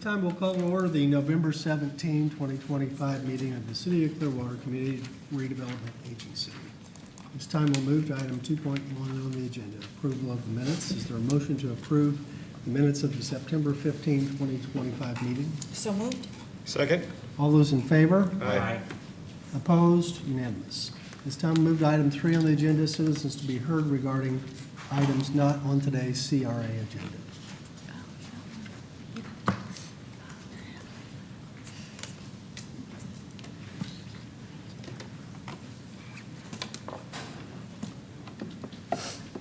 Time we'll call to order the November 17, 2025 meeting of the City of Clearwater Community Redevelopment Agency. This time we'll move to item 2.1 on the agenda, approval of the minutes. Is there a motion to approve the minutes of the September 15, 2025 meeting? So moved. Second? All those in favor? Aye. Opposed? Unanimous. This time we'll move to item 3 on the agenda, citizens to be heard regarding items not on today's CRA agenda.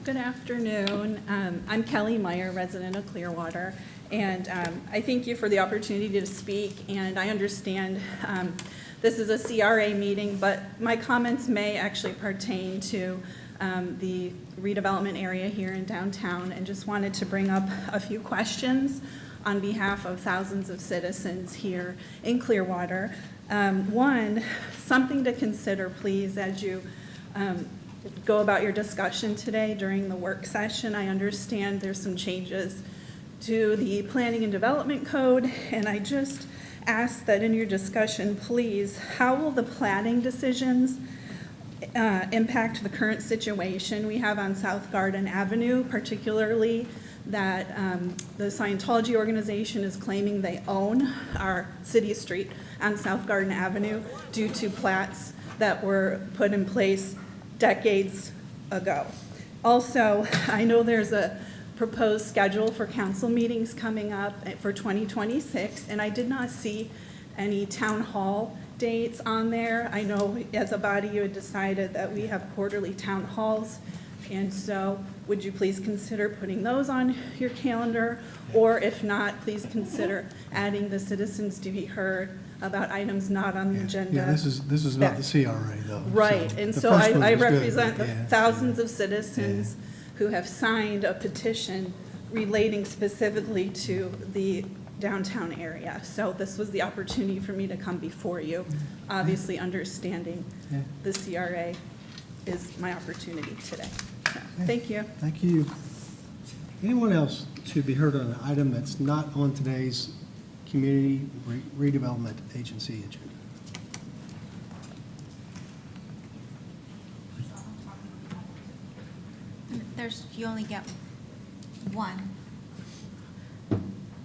Good afternoon. I'm Kelly Meyer, resident of Clearwater, and I thank you for the opportunity to speak. And I understand this is a CRA meeting, but my comments may actually pertain to the redevelopment area here in downtown, and just wanted to bring up a few questions on behalf of thousands of citizens here in Clearwater. One, something to consider, please, as you go about your discussion today during the work session. I understand there's some changes to the Planning and Development Code, and I just ask that in your discussion, please, how will the planning decisions impact the current situation we have on South Garden Avenue, particularly that the Scientology organization is claiming they own our city street on South Garden Avenue due to plats that were put in place decades ago. Also, I know there's a proposed schedule for council meetings coming up for 2026, and I did not see any town hall dates on there. I know as a body you had decided that we have quarterly town halls, and so would you please consider putting those on your calendar? Or if not, please consider adding the citizens to be heard about items not on the agenda. Yeah, this is about the CRA though. Right, and the so first one I was good, represent but the yeah. thousands of citizens who have signed a petition relating specifically to the downtown area. So this was the opportunity for me to come before you, obviously understanding Yeah. the CRA is my opportunity today. So, thank you. Thank you. Anyone else to be heard on an item that's not on today's Community Redevelopment Agency agenda? You only get one.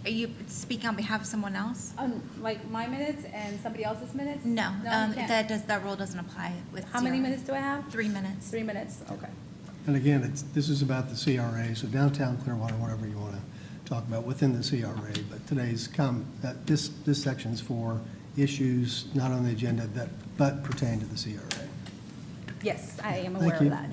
Are you speaking on behalf of someone else? Like my minutes and somebody else's minutes? No, you can't. that rule doesn't apply with How many CRA. minutes do I have? 3 minutes. 3 minutes, okay. And again, this is about the CRA, so downtown Clearwater, whatever you want to talk about within the CRA. But today's this section is for issues not on the agenda but pertain to the CRA. Yes, I am Thank aware you. of that.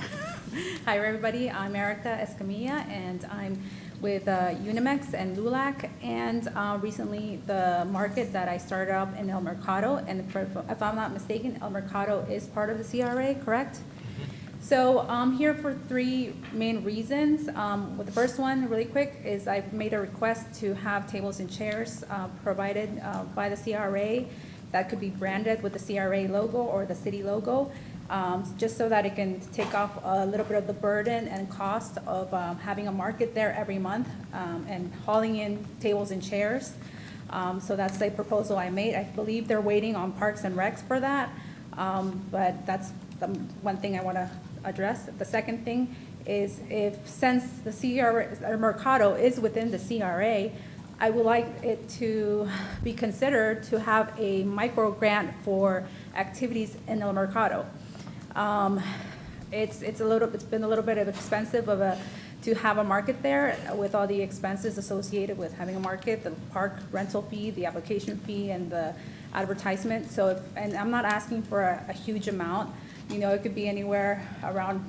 Hi, everybody. I'm Erica Escamilla, and I'm with Unimex and LULAC, and recently the market that I started up in El Mercado, and if I'm not mistaken, El Mercado is part of the CRA, correct? So I'm here for 3 main reasons. The first one, really quick, is I've made a request to have tables and chairs provided by the CRA that could be branded with the CRA logo or the city logo, just so that it can take off a little bit of the burden and cost of having a market there every month and hauling in tables and chairs. So that's a proposal I made. I believe they're waiting on Parks and Recs for that, but that's the one thing I want to address. The second thing is since the CRA, Mercado is within the CRA, I would like it to be considered to have a micro grant for activities in El Mercado. It's been a little bit of expensive to have a market there with all the expenses associated with having a market, the park rental fee, the application fee, and the advertisement. So and I'm not asking for a huge amount. You know, it could be anywhere around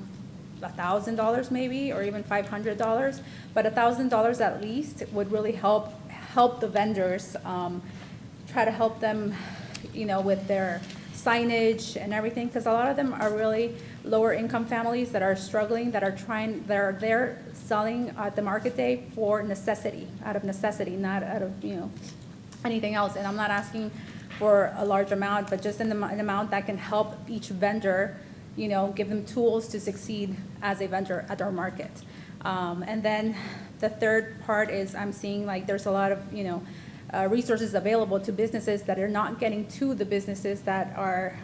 $1,000 maybe, or even $500, but $1,000 at least would really help the vendors, try to help them, you know, with their signage and everything, because a lot of them are really lower income families that are struggling, that are there selling at the market day for necessity, out of necessity, not out of, you know, anything else. And I'm not asking for a large amount, but just an amount that can help each vendor, you know, give them tools to succeed as a vendor at our market. And then the third part is I'm seeing like there's a lot of, you know, resources available to businesses that are not getting to the businesses that are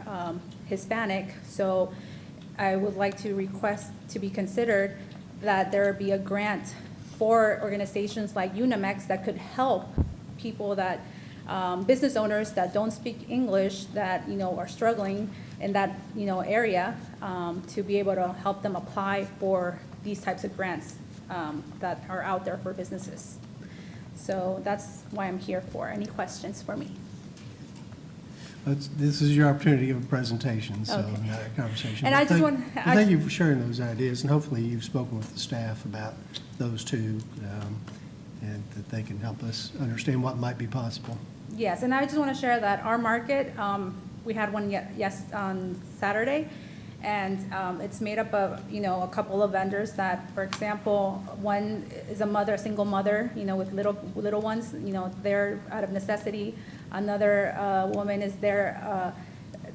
Hispanic. So I would like to request to be considered that there be a grant for organizations like Unimex that could help people that, business owners that don't speak English, that, are struggling in that, area, to be able to help them apply for these types of grants that are out there for businesses. So that's why I'm here for. Any questions for me? This is your opportunity to give a presentation, so Okay. not a conversation. And But I just want- Thank you for sharing those ideas, and hopefully you've spoken with the staff about those two, and that they can help us understand what might be possible. Yes, and I just want to share that our market, we had one on Saturday, and it's made up of, a couple of vendors that, for example, one is a single mother, with little ones, they're out of necessity. Another woman is there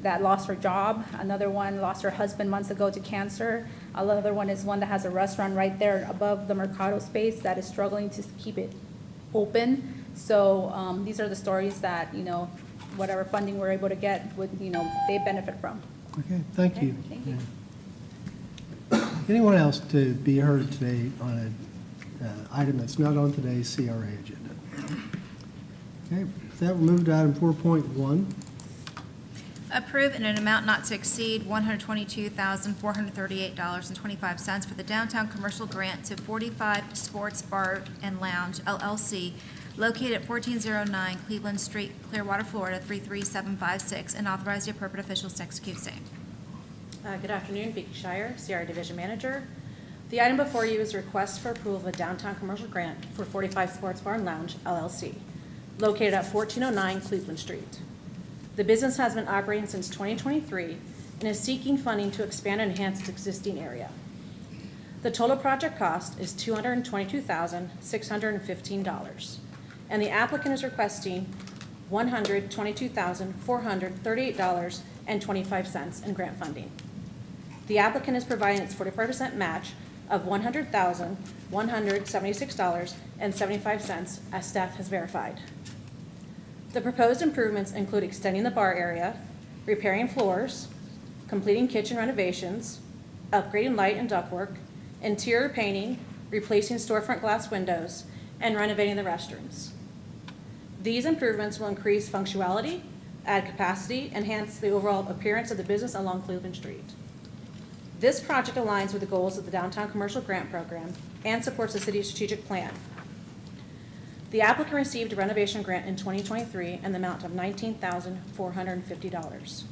that lost her job. Another one lost her husband months ago to cancer. Another one is one that has a restaurant right there above the Mercado space that is struggling to keep it open. So these are the stories that, whatever funding we're able to get would, they benefit from. Okay, thank you. Thank you. Yeah. Anyone else to be heard today on an item that's not on today's CRA agenda? Okay, with that, we'll move to item 4.1. Approve in an amount not to exceed $122,438.25 for the downtown commercial grant to 45 Sports Bar and Lounge LLC located at 1409 Cleveland Street, Clearwater, Florida 33756, and authorize the appropriate officials to execute same. Good afternoon, Vicky Shire, CRA Division Manager. The item before you is a request for approval of a downtown commercial grant for 45 Sports Bar and Lounge LLC, located at 1409 Cleveland Street. The business has been operating since 2023 and is seeking funding to expand and enhance its existing area. The total project cost is $222,615, and the applicant is requesting $122,438.25 in grant funding. The applicant is providing its 45% match of $100,176.75 as staff has verified. The proposed improvements include extending the bar area, repairing floors, completing kitchen renovations, upgrading light and ductwork, interior painting, replacing storefront glass windows, and renovating the restrooms. These improvements will increase functionality, add capacity, enhance the overall appearance of the business along Cleveland Street. This project aligns with the goals of the Downtown Commercial Grant Program and supports the city's strategic plan. The applicant received a renovation grant in 2023 in the amount of $19,450.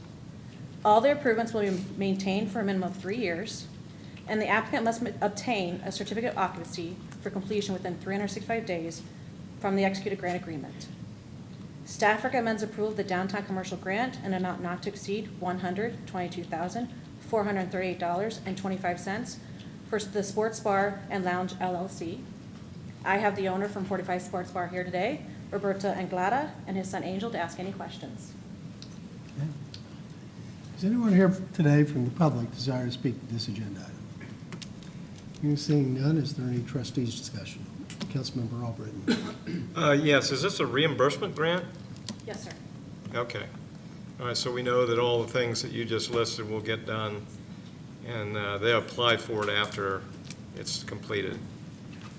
All the improvements will be maintained for a minimum of 3 years, and the applicant must obtain a certificate of occupancy for completion within 365 days from the executed grant agreement. Staff recommends approval of the downtown commercial grant in an amount not to exceed $122,438.25 for the Sports Bar and Lounge LLC. I have the owner from 45 Sports Bar here today, Roberto Anglada, and his son Angel, to ask any questions. Okay. Is anyone here today from the public desire to speak to this agenda item? Hearing seeing none, is there any trustees' discussion? Councilmember Albritton. Yes, is this a reimbursement grant? Yes, sir. Okay. All right, so we know that all the things that you just listed will get done, and they apply for it after it's completed.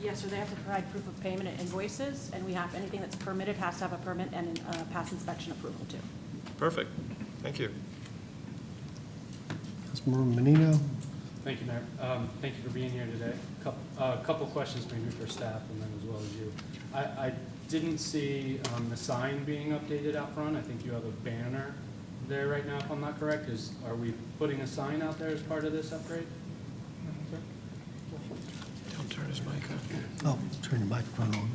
Yes, sir, they have to provide proof of payment and invoices, and we have, anything that's permitted has to have a permit and pass inspection approval too. Perfect. Thank you. Councilmember Menino. Thank you, Mayor. Thank you for being here today. A couple questions maybe for staff and then as well as you. I didn't see the sign being updated out front. I think you have a banner there right now, if I'm not correct. Are we putting a sign out there as part of this upgrade? Don't turn his mic on. Oh, turn your microphone on.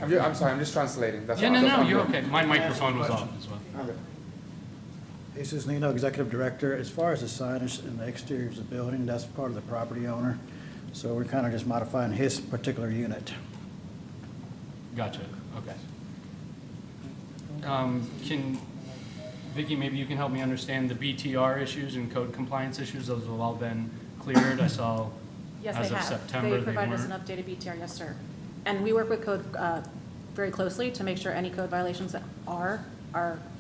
I'm sorry, I'm just translating. That's Yeah, all. no, you're okay. My microphone was off as well. Okay. This is Nino, Executive Director. As far as the signage in the exterior of the building, that's part of the property owner. So we're kind of just modifying his particular unit. Gotcha, okay. Vicky, maybe you can help me understand the BTR issues and code compliance issues. Those have all been cleared. I saw Yes, As they of have. September, They they provided us an weren't? updated BTR, yes, sir. And we work with code very closely to make sure any code violations that are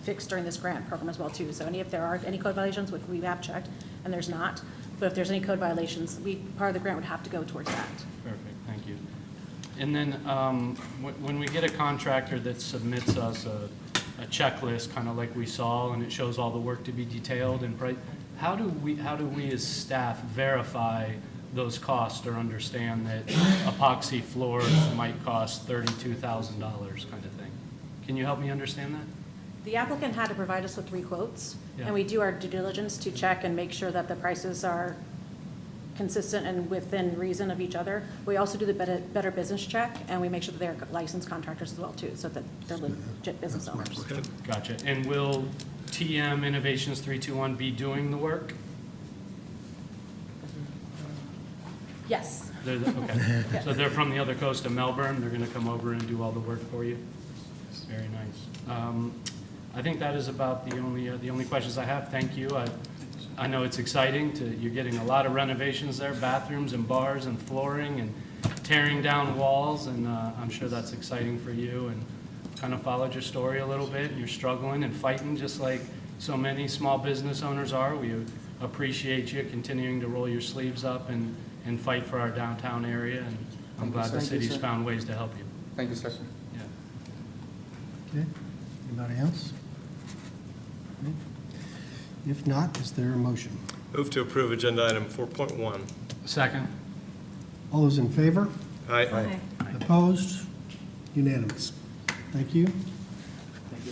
fixed during this grant program as well, too. So if there are any code violations, which we have checked, and there's not, but if there's any code violations, part of the grant would have to go towards that. Perfect, thank you. And then when we get a contractor that submits us a checklist, kind of like we saw, and it shows all the work to be detailed and price, how do we as staff verify those costs or understand that epoxy floors might cost $32,000 kind of thing? Can you help me understand that? The applicant had to provide us with 3 quotes, Yeah. and we do our due diligence to check and make sure that the prices are consistent and within reason of each other. We also do the Better Business Check, and we make sure that they're licensed contractors as well, too, so that they're legit business owners. Gotcha. And will TM Innovations 321 be doing the work? Yes. Okay. So they're from the other coast of Melbourne. They're going to come over and do all the work for you? Very nice. I think that is about the only questions I have. Thank you. I know it's exciting you're getting a lot of renovations there, bathrooms and bars and flooring and tearing down walls, and I'm sure that's exciting for you, and kind of followed your story a little bit, and you're struggling and fighting just like so many small business owners are. We appreciate you continuing to roll your sleeves up and fight for our downtown area, and I'm glad the Thank you, city's sir. found ways to help you. Thank you, sir. Yeah. Okay, anybody else? Okay. If not, is there a motion? Move to approve agenda item 4.1. Second? All those in favor? Aye. Opposed? Unanimous. Thank you.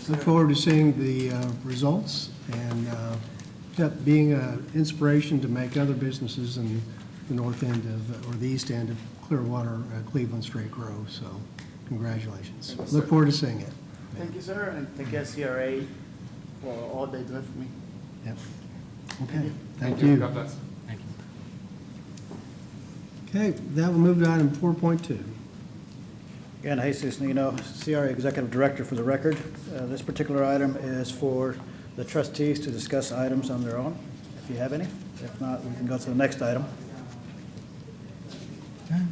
Look forward to seeing the results and being an inspiration to make other businesses in the north end of, or the east end of Clearwater, Cleveland Street grow. So congratulations. Thank you, sir. Look forward to seeing it. Thank you, sir, and thank you, CRA, for all they do for me. Yep. Okay, thank you. God bless. Thank you. Okay, that will move to item 4.2. Again, Jesus Nino, CRA Executive Director for the record. This particular item is for the trustees to discuss items on their own, if you have any. If not, we can go to the next item. Okay,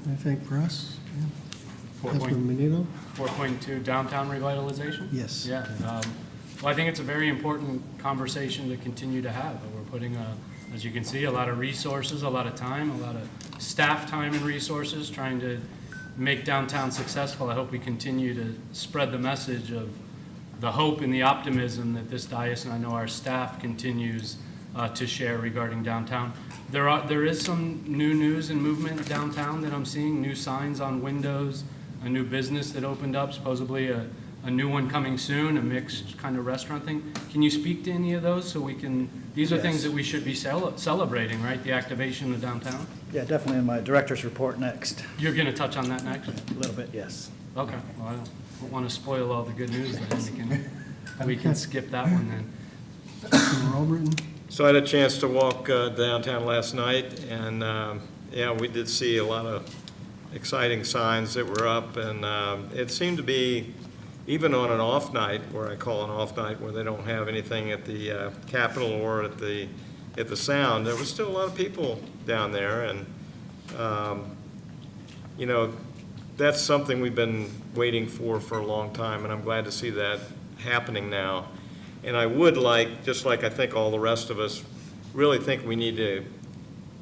anything for us? Yeah. 4 Councilman Menino? 4.2 downtown revitalization? Yes. Yeah. Well, I think it's a very important conversation to continue to have. We're putting, as you can see, a lot of resources, a lot of time, a lot of staff time and resources trying to make downtown successful. I hope we continue to spread the message of the hope and the optimism that this dais, and I know our staff, continues to share regarding downtown. There is some new news and movement downtown that I'm seeing, new signs on windows, a new business that opened up, supposedly a new one coming soon, a mixed kind of restaurant thing. Can you speak to any of those so we can, these are things Yes. that we should be celebrating, right? The activation of downtown? Yeah, definitely in my director's report next. You're going to touch on that next? A little bit, yes. Okay, well, I don't want to spoil all the good news then. We can skip that one then. Councilman Robertson? So I had a chance to walk downtown last night, and yeah, we did see a lot of exciting signs that were up, and it seemed to be, even on an off night, where I call an off night, where they don't have anything at the Capitol or at the Sound, there was still a lot of people down there, and you know, that's something we've been waiting for a long time, and I'm glad to see that happening now. And I would like, just like I think all the rest of us, really think we need to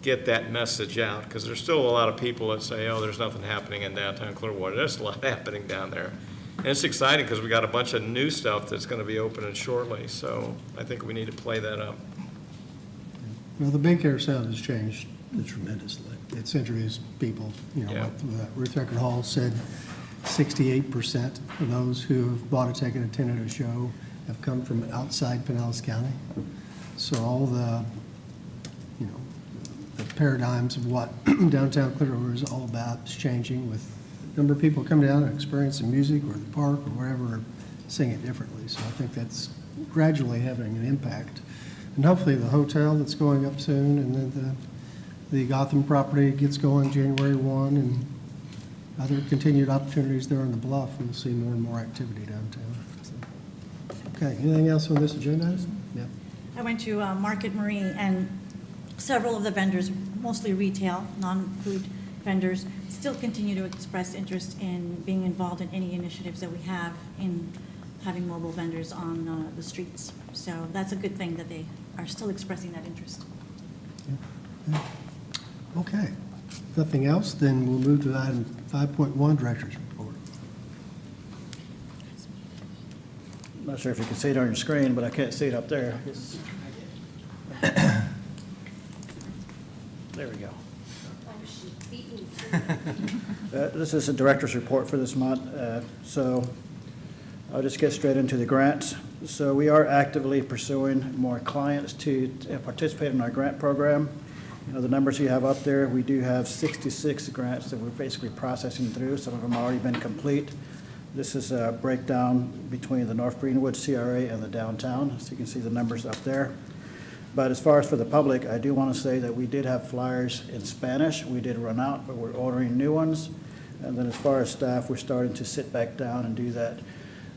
get that message out, because there's still a lot of people that say, oh, there's nothing happening in downtown Clearwater. There's a lot happening down there. And it's exciting because we got a bunch of new stuff that's going to be opening shortly, so I think we need to play that up. Well, the Big Air Sound has changed tremendously. It's introduced people, you know, Yeah. like Ruth Eckert Hall said, 68% of those who have bought a ticket and attended a show have come from outside Pinellas County. So all the, you know, the paradigms of what downtown Clearwater is all about is changing, with the number of people coming down and experiencing music or the park or wherever, seeing it differently. So I think that's gradually having an impact. And hopefully the hotel that's going up soon, and then the Gotham property gets going January 1, and other continued opportunities there on the bluff, we'll see more and more activity downtown. So, okay, anything else on this agenda? Yeah. I went to Market Marine, and several of the vendors mostly retail, non-food vendors, still continue to express interest in being involved in any initiatives that we have in having mobile vendors on the streets. So that's a good thing that they are still expressing that interest. Okay. Nothing else, then we'll move to item 5.1, Director's Report. I'm not sure if you can see it on your screen, but I can't see it up there. There we go. This is a director's report for this month, so I'll just get straight into the grants. So we are actively pursuing more clients to participate in our grant program. You know, the numbers you have up there, we do have 66 grants that we're basically processing through. Some of them have already been complete. This is a breakdown between the North Greenwood CRA and the downtown, so you can see the numbers up there. But as far as for the public, I do want to say that we did have flyers in Spanish. We did run out, but we're ordering new ones. And then as far as staff, we're starting to sit back down and do that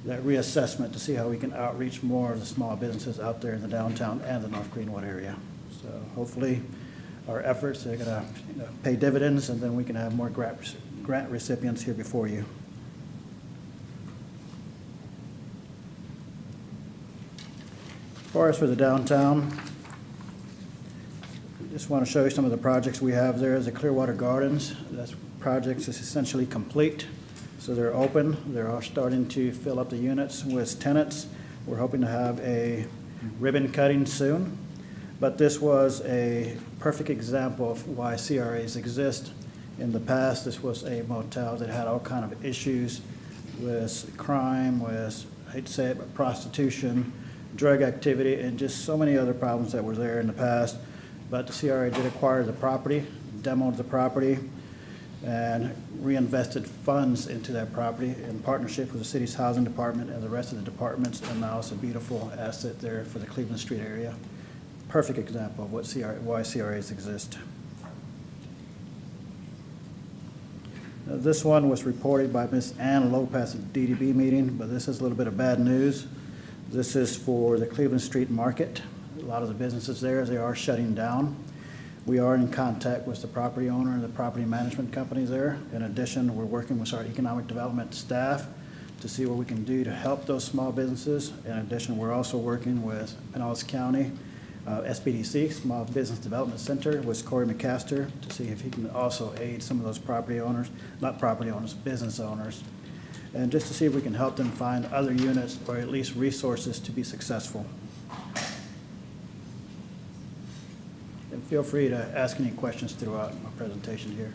reassessment to see how we can outreach more of the small businesses out there in the downtown and the North Greenwood area. So hopefully our efforts are going to pay dividends, and then we can have more grant recipients here before you. As far as for the downtown, just want to show you some of the projects we have there. The Clearwater Gardens, that project is essentially complete. So they're open. They're all starting to fill up the units with tenants. We're hoping to have a ribbon cutting soon. But this was a perfect example of why CRAs exist. In the past, this was a motel that had all kind of issues with crime, with, I hate to say it, but prostitution, drug activity, and just so many other problems that were there in the past. But the CRA did acquire the property, demoed the property, and reinvested funds into that property in partnership with the city's housing department and the rest of the departments, and now it's a beautiful asset there for the Cleveland Street area. Perfect example of why CRAs exist. This one was reported by Ms. Ann Lopez at the DDB meeting, but this is a little bit of bad news. This is for the Cleveland Street Market. A lot of the businesses there, they are shutting down. We are in contact with the property owner and the property management companies there. In addition, we're working with our economic development staff to see what we can do to help those small businesses. In addition, we're also working with Pinellas County, SBDC, Small Business Development Center, with Corey McCaster to see if he can also aid some of those property owners, not property owners, business owners, and just to see if we can help them find other units or at least resources to be successful. And feel free to ask any questions throughout my presentation here.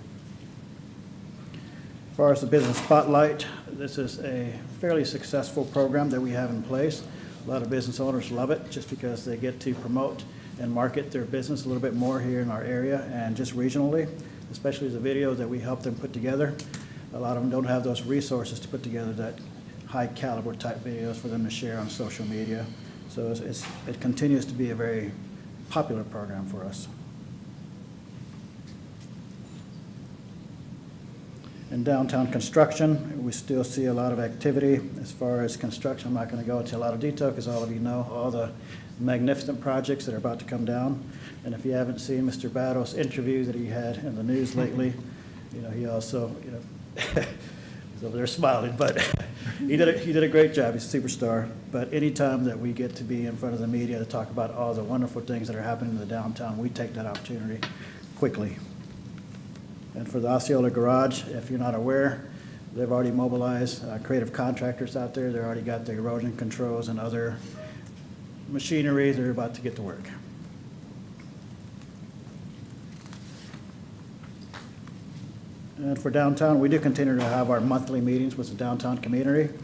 As far as the Business Spotlight, this is a fairly successful program that we have in place. A lot of business owners love it just because they get to promote and market their business a little bit more here in our area and just regionally, especially the videos that we help them put together. A lot of them don't have those resources to put together that high caliber type videos for them to share on social media. So it continues to be a very popular program for us. In downtown construction, we still see a lot of activity. As far as construction, I'm not going to go into a lot of detail because all of you know all the magnificent projects that are about to come down. And if you haven't seen Mr. Battle's interview that he had in the news lately, he also, he's over there smiling, but he did a great job. He's a superstar. But anytime that we get to be in front of the media to talk about all the wonderful things that are happening in the downtown, we take that opportunity quickly. And for the Osceola Garage, if you're not aware, they've already mobilized creative contractors out there. They've already got the erosion controls and other machinery. They're about to get to work. And for downtown, we do continue to have our monthly meetings with the downtown community.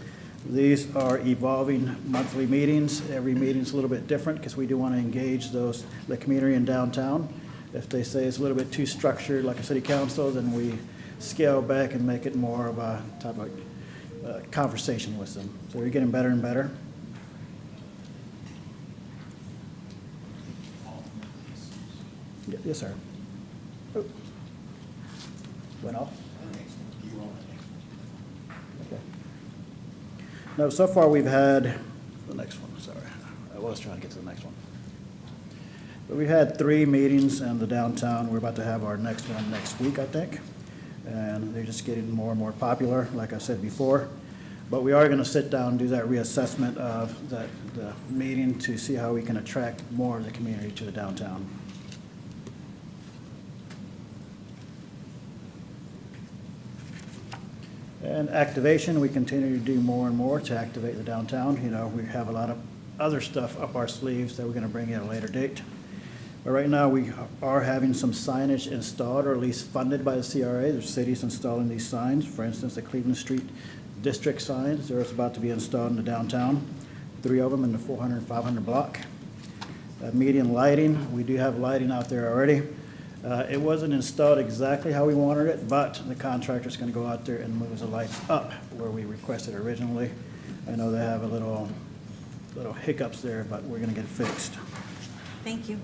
These are evolving monthly meetings. Every meeting's a little bit different because we do want to engage the community in downtown. If they say it's a little bit too structured like a city council, then we scale back and make it more of a type of conversation with them. So we're getting better and better. Yes, sir. Oh. Went off? Okay. No, so far we've had, the next one, sorry. I was trying to get to the next one. But we've had 3 meetings in the downtown. We're about to have our next one next week, I think. And they're just getting more and more popular, like I said before. But we are going to sit down and do that reassessment of the meeting to see how we can attract more of the community to the downtown. And activation, we continue to do more and more to activate the downtown. You know, we have a lot of other stuff up our sleeves that we're going to bring in at a later date. But right now, we are having some signage installed, or at least funded by the CRA. There's cities installing these signs. For instance, the Cleveland Street District signs, there's about to be installed in the downtown, 3 of them in the 400 and 500 block. Median lighting, we do have lighting out there already. It wasn't installed exactly how we wanted it, but the contractor's going to go out there and move the lights up where we requested originally. I know they have a little hiccups there, but we're going to get it fixed. Thank you.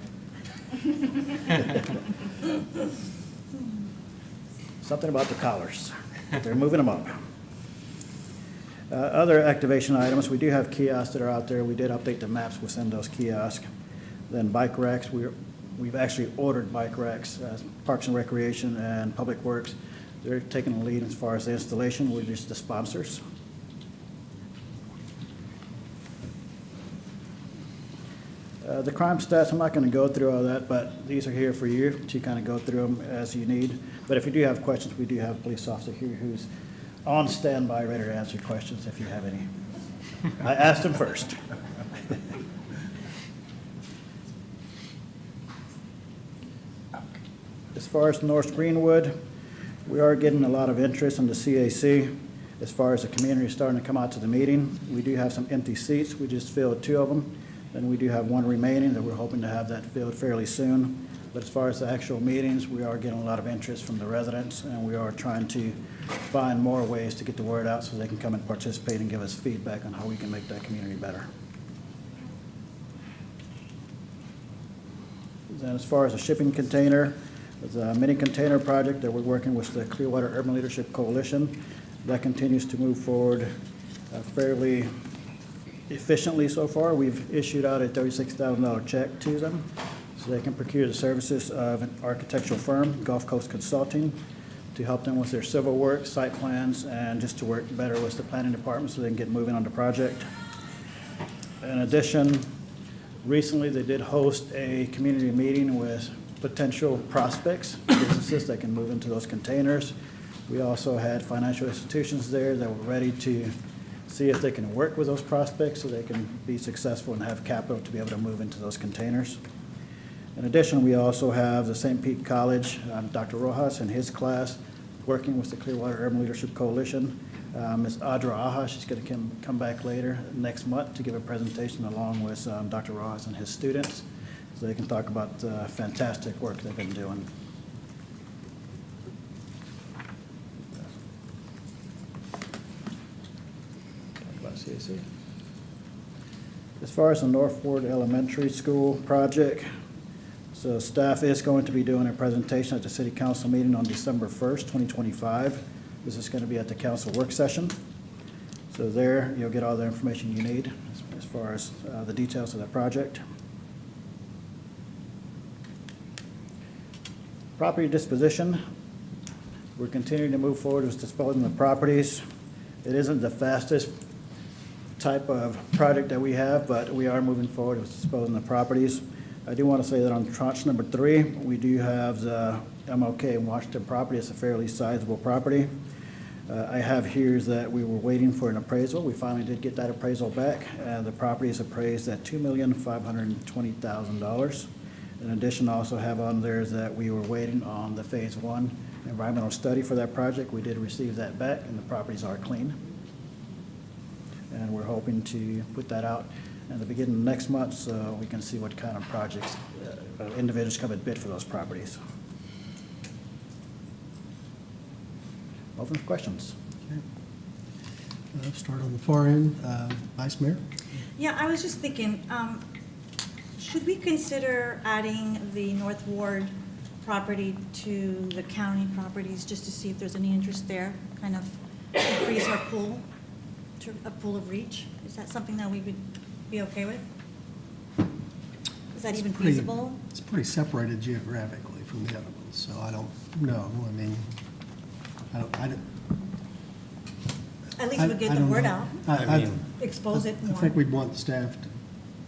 Something about the collars. They're moving them up. Other activation items, we do have kiosks that are out there. We did update the maps within those kiosks. Then bike racks, we've actually ordered bike racks. Parks and Recreation and Public Works, they're taking the lead as far as the installation. We're just the sponsors. The crime stats, I'm not going to go through all that, but these are here for you to kind of go through them as you need. But if you do have questions, we do have a police officer here who's on standby, ready to answer questions if you have any. I asked him first. As far as North Greenwood, we are getting a lot of interest in the CAC. As far as the community starting to come out to the meeting, we do have some empty seats. We just filled 2 of them. Then we do have 1 remaining that we're hoping to have that filled fairly soon. But as far as the actual meetings, we are getting a lot of interest from the residents, and we are trying to find more ways to get the word out so they can come and participate and give us feedback on how we can make that community better. Then as far as the shipping container, there's a mini container project that we're working with the Clearwater Urban Leadership Coalition. That continues to move forward fairly efficiently so far. We've issued out a $36,000 check to them so they can procure the services of an architectural firm, Gulf Coast Consulting, to help them with their civil work, site plans, and just to work better with the planning department so they can get moving on the project. In addition, recently they did host a community meeting with potential prospects, businesses that can move into those containers. We also had financial institutions there that were ready to see if they can work with those prospects so they can be successful and have capital to be able to move into those containers. In addition, we also have the St. Pete College, Dr. Rojas and his class, working with the Clearwater Urban Leadership Coalition. Ms. Audra Aja, she's going to come back later next month to give a presentation along with Dr. Rojas and his students so they can talk about the fantastic work they've been doing. CAC. As far as the Northward Elementary School project, so staff is going to be doing a presentation at the City Council meeting on December 1st, 2025. This is going to be at the council work session. So there, you'll get all the information you need as far as the details of that project. Property disposition. We're continuing to move forward with disposing of properties. It isn't the fastest type of project that we have, but we are moving forward with disposing of properties. I do want to say that on tranche number 3, we do have the MLK Washington property. It's a fairly sizable property. I have here that we were waiting for an appraisal. We finally did get that appraisal back. The property is appraised at $2,520,000. In addition, I also have on there that we were waiting on the Phase 1 environmental study for that project. We did receive that back, and the properties are clean. And we're hoping to put that out in the beginning of next month so we can see what kind of projects individuals come and bid for those properties. Open for questions. Okay. Start on the far end. Vice Mayor? Yeah, I was just thinking, should we consider adding the North Ward property to the county properties just to see if there's any interest there, kind of increase our pool to a pool of reach? Is that something that we would be okay with? Because that even pretty- feasible? It's pretty separated geographically from the other ones, so I don't know. I mean, I don't. At least we get the don't word know. out, I expose it I more. think we'd want the staff to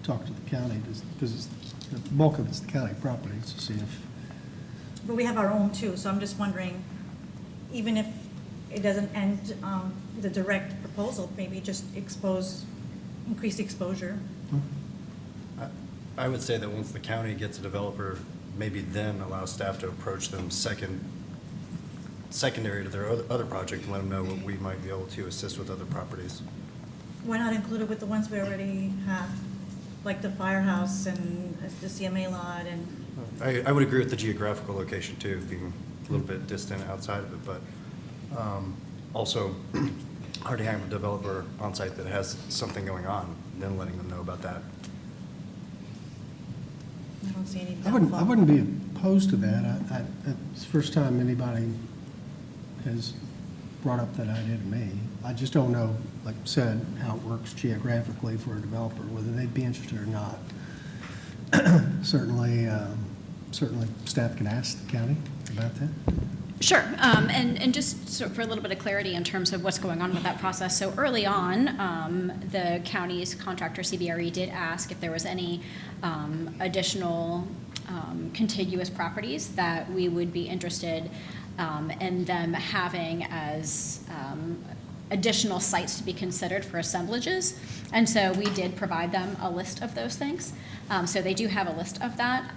talk to the county, because the bulk of it's the county properties, to see if, But we have our own too, so I'm just wondering, even if it doesn't end the direct proposal, maybe just increase exposure. I would say that once the county gets a developer, maybe then allow staff to approach them secondary to their other project and let them know what we might be able to assist with other properties. Why not include it with the ones we already have, like the firehouse and the CMA lot and, I would agree with the geographical location too, being a little bit distant outside of it, but also already having a developer on site that has something going on, and then letting them know about that. I don't see any I downfall. wouldn't be opposed to that. It's the first time anybody has brought up that idea to me. I just don't know, like I said, how it works geographically for a developer, whether they'd be interested or not. Certainly staff can ask the county about that. Sure, and just so for a little bit of clarity in terms of what's going on with that process. So early on, the county's contractor, CBRE, did ask if there was any additional contiguous properties that we would be interested in them having as additional sites to be considered for assemblages. And so we did provide them a list of those things. So they do have a list of that.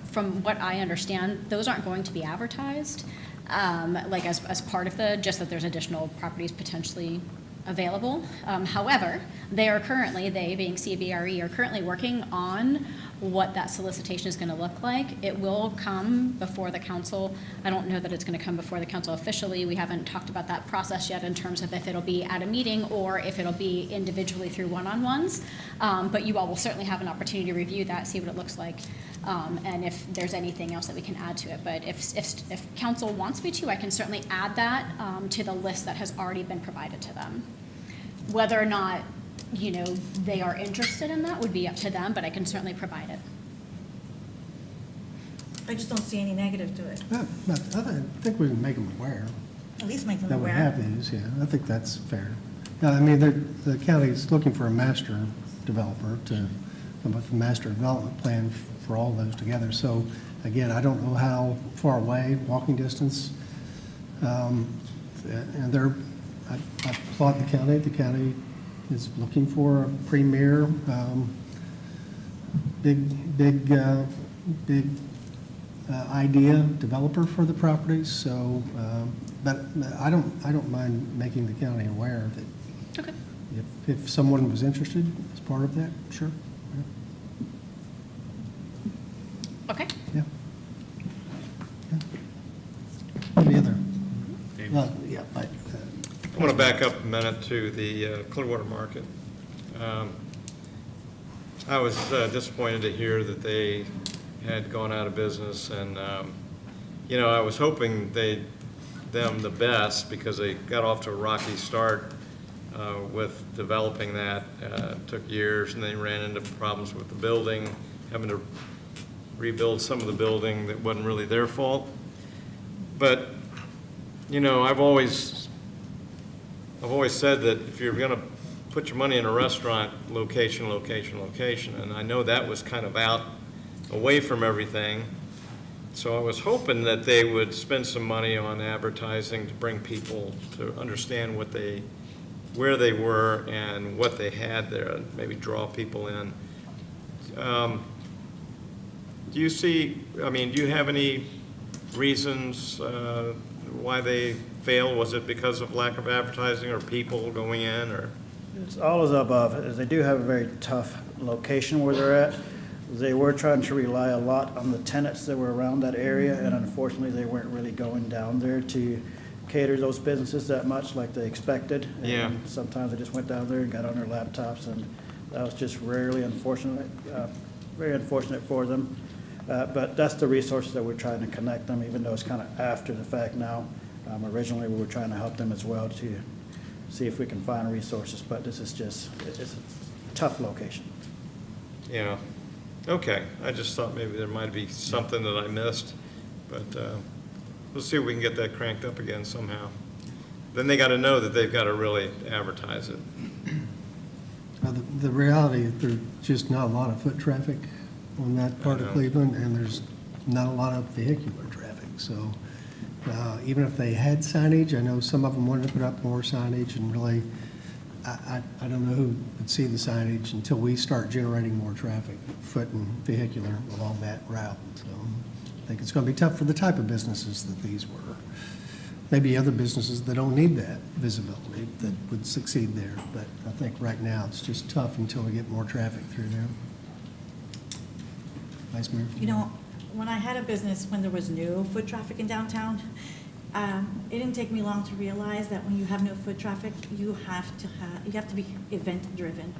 From what I understand, those aren't going to be advertised, like as part of just that there's additional properties potentially available. However, they being CBRE, are currently working on what that solicitation is going to look like. It will come before the council. I don't know that it's going to come before the council officially. We haven't talked about that process yet in terms of if it'll be at a meeting or if it'll be individually through one-on-ones. But you all will certainly have an opportunity to review that, see what it looks like, and if there's anything else that we can add to it. But if council wants me to, I can certainly add that to the list that has already been provided to them. Whether or not, they are interested in that would be up to them, but I can certainly provide it. I just don't see any negative to it. But I think we can make them aware At least make them that we aware. have these, yeah. I think that's fair. I mean, the county's looking for a master developer to come up with a master development plan for all those together. So again, I don't know how far away, walking distance, and I applaud the county. The county is looking for a premier, big idea developer for the properties. So, but I don't mind making the county aware that Okay. if someone was interested as part of that, sure. Okay. Yeah. Any other? Yeah. I want to back up a minute to the Clearwater Market. I was disappointed to hear that they had gone out of business, and I was hoping them the best because they got off to a rocky start with developing that. It took years, and they ran into problems with the building, having to rebuild some of the building that wasn't really their fault. But I've always said that if you're going to put your money in a restaurant, location, and I know that was kind of out away from everything. So I was hoping that they would spend some money on advertising to bring people to understand where they were and what they had there, and maybe draw people in. Do you have any reasons why they failed? Was it because of lack of advertising or people going in, or? It's all of the above. They do have a very tough location where they're at. They were trying to rely a lot on the tenants that were around that area, and unfortunately, they weren't really going down there to cater those businesses that much like they expected. Yeah. And sometimes they just went down there and got on their laptops, and that was just rarely unfortunate, very unfortunate for them. But that's the resources that we're trying to connect them, even though it's kind of after the fact now. Originally, we were trying to help them as well to see if we can find resources, but this is it's a tough location. Yeah. Okay, I just thought maybe there might be something that I missed, but we'll see if we can get that cranked up again somehow. Then they got to know that they've got to really advertise it. The reality is there's just not a lot of foot traffic on that part of know. Cleveland, and there's not a lot of vehicular traffic. So even if they had signage, I know some of them wanted to put up more signage, and really, I don't know who would see the signage until we start generating more traffic, foot and vehicular, along that route. So I think it's going to be tough for the type of businesses that these were. Maybe other businesses that don't need that visibility that would succeed there. But I think right now it's just tough until we get more traffic through there. Vice Mayor? You know, when I had a business, when there was no foot traffic in downtown, it didn't take me long to realize that when you have no foot traffic, you have to be event driven.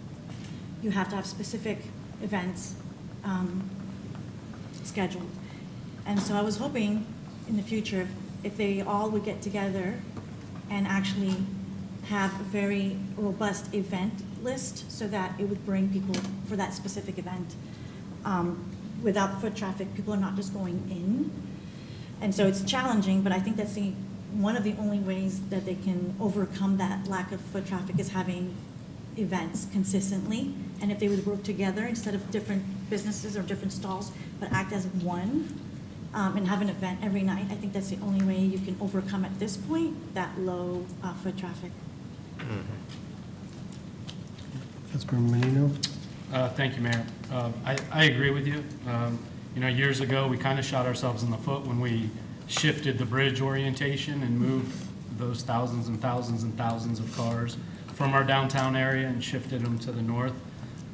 You have to have specific events scheduled. And so I was hoping in the future, if they all would get together and actually have a very robust event list so that it would bring people for that specific event. Without foot traffic, people are not just going in. And so it's challenging, but I think that's one of the only ways that they can overcome that lack of foot traffic is having events consistently. And if they would work together instead of different businesses or different stalls, but act as one, and have an event every night, I think that's the only way you can overcome at this point that low foot traffic. Councilmember Menino? Thank you, Mayor. I agree with you. You know, years ago, we kind of shot ourselves in the foot when we shifted the bridge orientation and moved those thousands and thousands and thousands of cars from our downtown area and shifted them to the north.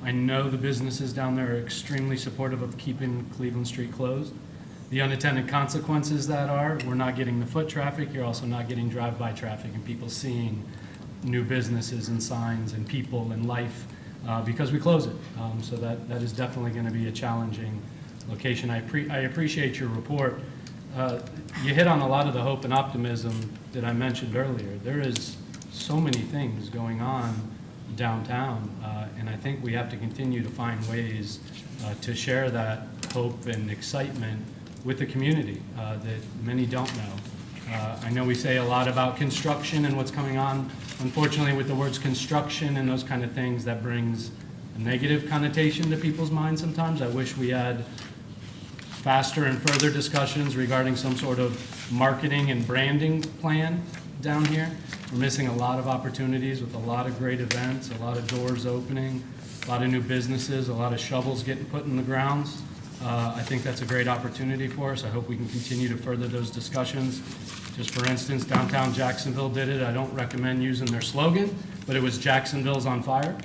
I know the businesses down there are extremely supportive of keeping Cleveland Street closed. The unintended consequences that are, we're not getting the foot traffic, you're also not getting drive-by traffic and people seeing new businesses and signs and people and life because we close it. So that is definitely going to be a challenging location. I appreciate your report. You hit on a lot of the hope and optimism that I mentioned earlier. There is so many things going on downtown, and I think we have to continue to find ways to share that hope and excitement with the community that many don't know. I know we say a lot about construction and what's coming on. Unfortunately, with the words construction and those kind of things, that brings a negative connotation to people's minds sometimes. I wish we had faster and further discussions regarding some sort of marketing and branding plan down here. We're missing a lot of opportunities with a lot of great events, a lot of doors opening, a lot of new businesses, a lot of shovels getting put in the grounds. I think that's a great opportunity for us. I hope we can continue to further those discussions. Just for instance, downtown Jacksonville did it. I don't recommend using their slogan, but it was Jacksonville's on fire.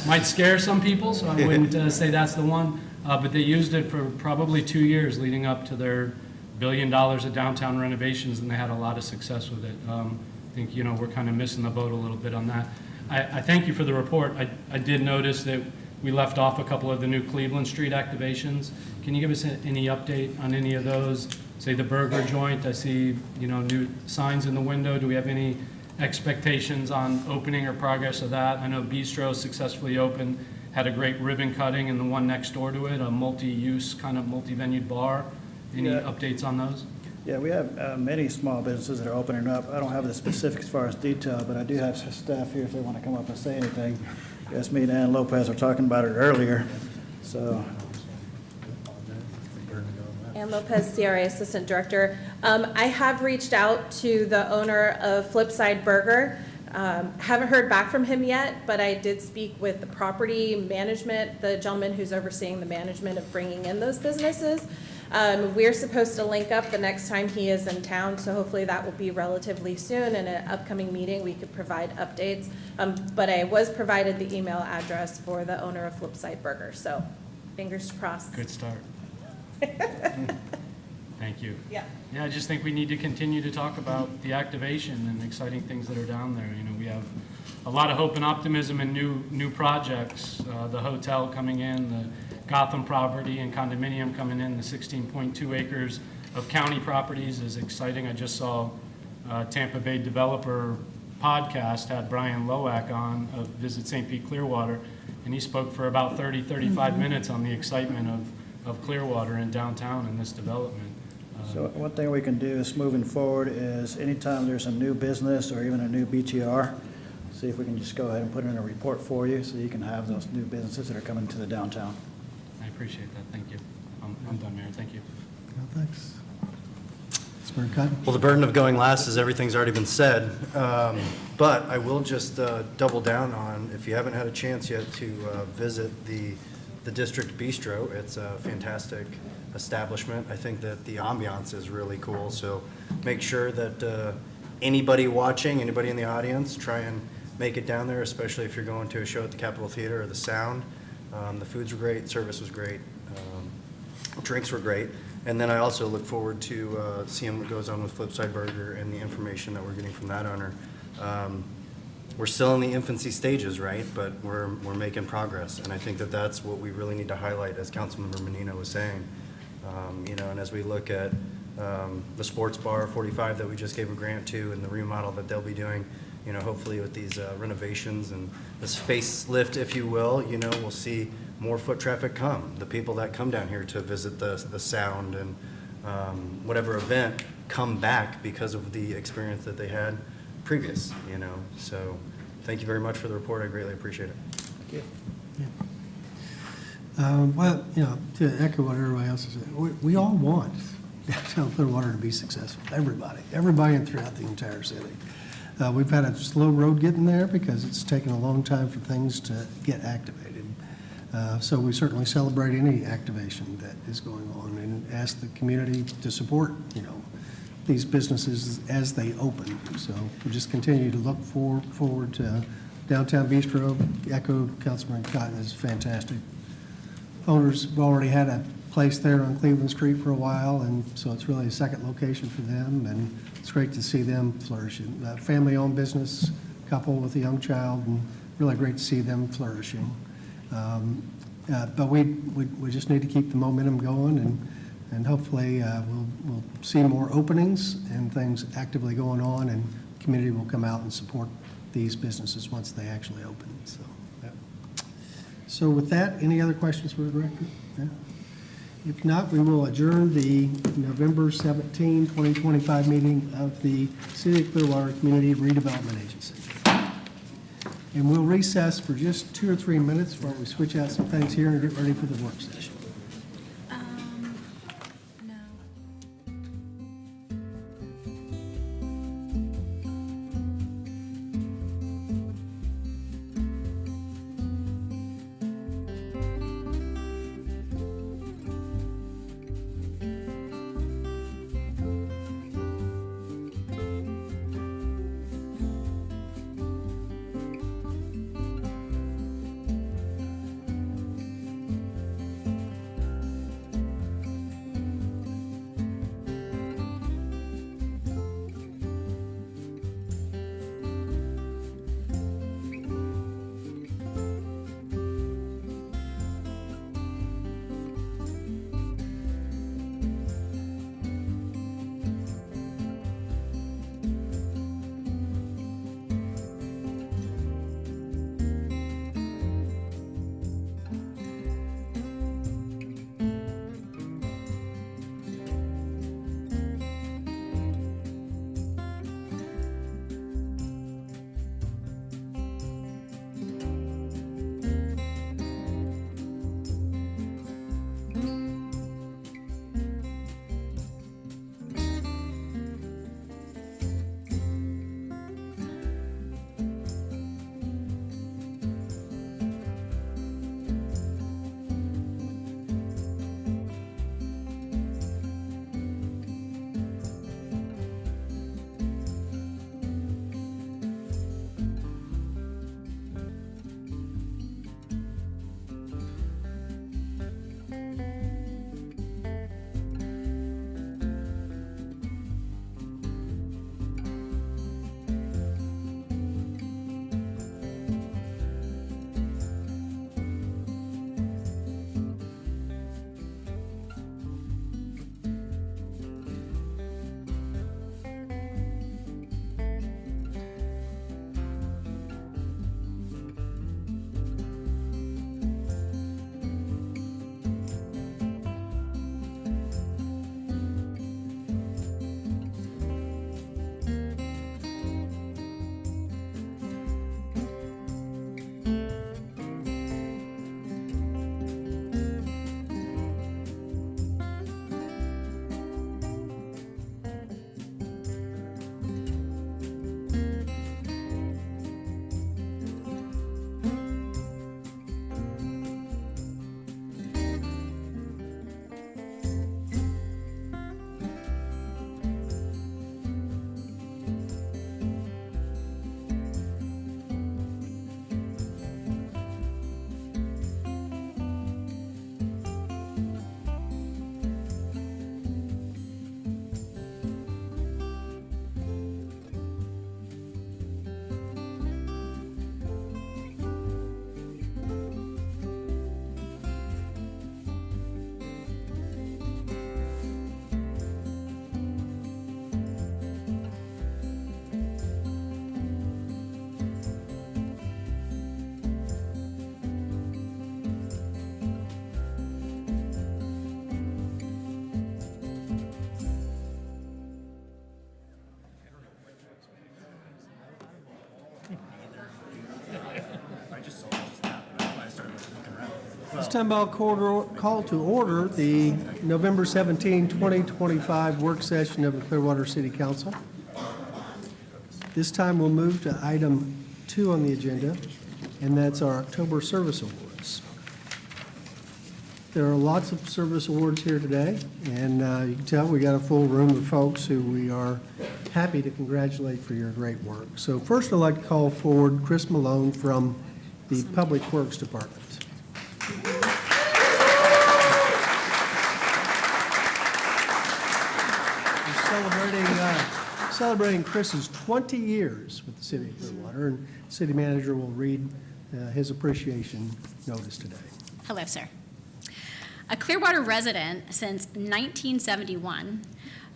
Might scare some people, so I wouldn't say that's the one. But they used it for probably 2 years leading up to their $1 billion of downtown renovations, and they had a lot of success with it. I think, we're kind of missing the boat a little bit on that. I thank you for the report. I did notice that we left off a couple of the new Cleveland Street activations. Can you give us any update on any of those? Say the burger joint, I see, new signs in the window. Do we have any expectations on opening or progress of that? I know Bistro successfully opened, had a great ribbon cutting, and the one next door to it, a multi-use kind of multi-venue bar. Any updates on those? Yeah, we have many small businesses that are opening up. I don't have the specifics as far as detail, but I do have some staff here if they want to come up and say anything. Yes, me and Ann Lopez were talking about it earlier, so. Ann Lopez, CRA Assistant Director. I have reached out to the owner of Flipside Burger. Haven't heard back from him yet, but I did speak with the property management, the gentleman who's overseeing the management of bringing in those businesses. We're supposed to link up the next time he is in town, so hopefully that will be relatively soon. In an upcoming meeting, we could provide updates. But I was provided the email address for the owner of Flipside Burger, so fingers crossed. Good start. Thank you. Yeah. Yeah, I just think we need to continue to talk about the activation and exciting things that are down there. We have a lot of hope and optimism in new projects. The hotel coming in, the Gotham property and condominium coming in, the 16.2 acres of county properties is exciting. I just saw Tampa Bay Developer podcast had Brian Lowack on of Visit St. Pete Clearwater and he spoke for about 30, 35 minutes on the excitement of Clearwater and downtown and this development. So one thing we can do is moving forward is anytime there's a new business or even a new BTR, see if we can just go ahead and put in a report for you so you can have those new businesses that are coming to the downtown. I appreciate that, thank you. I'm done, Mayor, thank you. Well, thanks. Councilmember Cotton? Well, the burden of going last is everything's already been said, but I will just double down on, if you haven't had a chance yet to visit the District Bistro, it's a fantastic establishment. I think that the ambiance is really cool, so make sure that anybody watching, anybody in the audience, try and make it down there, especially if you're going to a show at the Capitol Theater or the Sound. The foods were great, service was great, drinks were great. And then I also look forward to seeing what goes on with Flipside Burger and the information that we're getting from that owner. We're still in the infancy stages, right? But we're making progress, and I think that that's what we really need to highlight, as Councilmember Menino was saying. And as we look at the Sports Bar 45 that we just gave a grant to and the remodel that they'll be doing, hopefully with these renovations and this facelift, if you will, we'll see more foot traffic come. The people that come down here to visit the Sound and whatever event come back because of the experience that they had previous, So thank you very much for the report. I greatly appreciate it. Thank you. Well, to echo what everybody else is saying, we all want downtown Clearwater to be successful. Everybody and throughout the entire city. We've had a slow road getting there because it's taken a long time for things to get activated. So we certainly celebrate any activation that is going on and ask the community to support, these businesses as they open. So we just continue to look forward to Downtown Bistro. Echo Councilman Cotton is fantastic. Owners have already had a place there on Cleveland Street for a while, and so it's really a second location for them, and it's great to see them flourishing. Family-owned business, couple with a young child, and really great to see them flourishing. But we just need to keep the momentum going, and hopefully we'll see more openings and things actively going on, and the community will come out and support these businesses once they actually open. So, yeah. So with that, any other questions for the director? Yeah. If not, we will adjourn the November 17, 2025 meeting of the City of Clearwater Community Redevelopment Agency. And we'll recess for just 2 or 3 minutes while we switch out some things here and get ready for the work session. This time I'll call to order the November 17, 2025 work session of the Clearwater City Council. This time we'll move to item 2 on the agenda, and that's our October Service Awards. There are lots of service awards here today, and you can tell we got a full room of folks who we are happy to congratulate for your great work. So first I'd like to call forward Chris Malone from the Public Works Department. We're celebrating Chris's 20 years with the City of Clearwater, and the City Manager will read his appreciation notice today. Hello, sir. A Clearwater resident since 1971,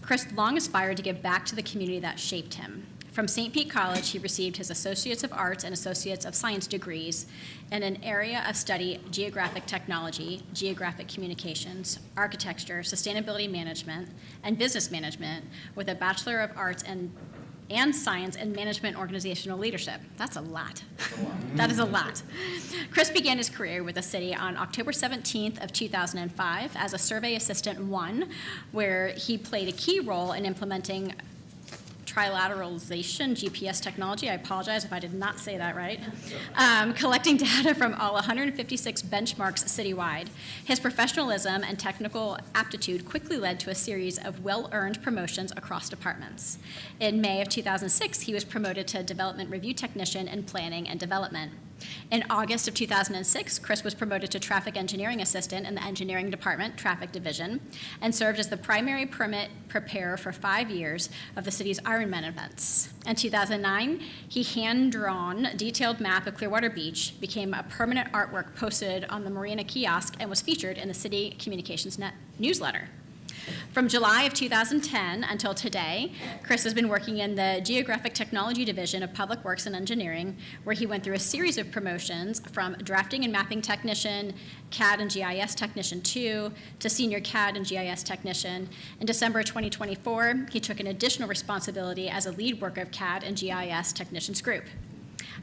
Chris long aspired to give back to the community that shaped him. From St. Pete College, he received his Associates of Arts and Associates of Science degrees in an area of study geographic technology, geographic communications, architecture, sustainability management, and business management with a Bachelor of Arts and Science in Management Organizational Leadership. That's a lot. That is a lot. Chris began his career with the city on October 17th of 2005 as a Survey Assistant 1, where he played a key role in implementing trilateralization GPS technology. I apologize if I did not say that right. Collecting data from all 156 benchmarks citywide. His professionalism and technical aptitude quickly led to a series of well-earned promotions across departments. In May of 2006, he was promoted to Development Review Technician in Planning and Development. In August of 2006, Chris was promoted to Traffic Engineering Assistant in the Engineering Department, Traffic Division, and served as the primary permit preparer for 5 years of the city's Ironman events. In 2009, he hand-drawn detailed map of Clearwater Beach, became a permanent artwork posted on the Marina kiosk, and was featured in the City Communications Net newsletter. From July of 2010 until today, Chris has been working in the Geographic Technology Division of Public Works and Engineering, where he went through a series of promotions from Drafting and Mapping Technician, CAD and GIS Technician 2, to Senior CAD and GIS Technician. In December 2024, he took an additional responsibility as a lead worker of CAD and GIS Technicians Group.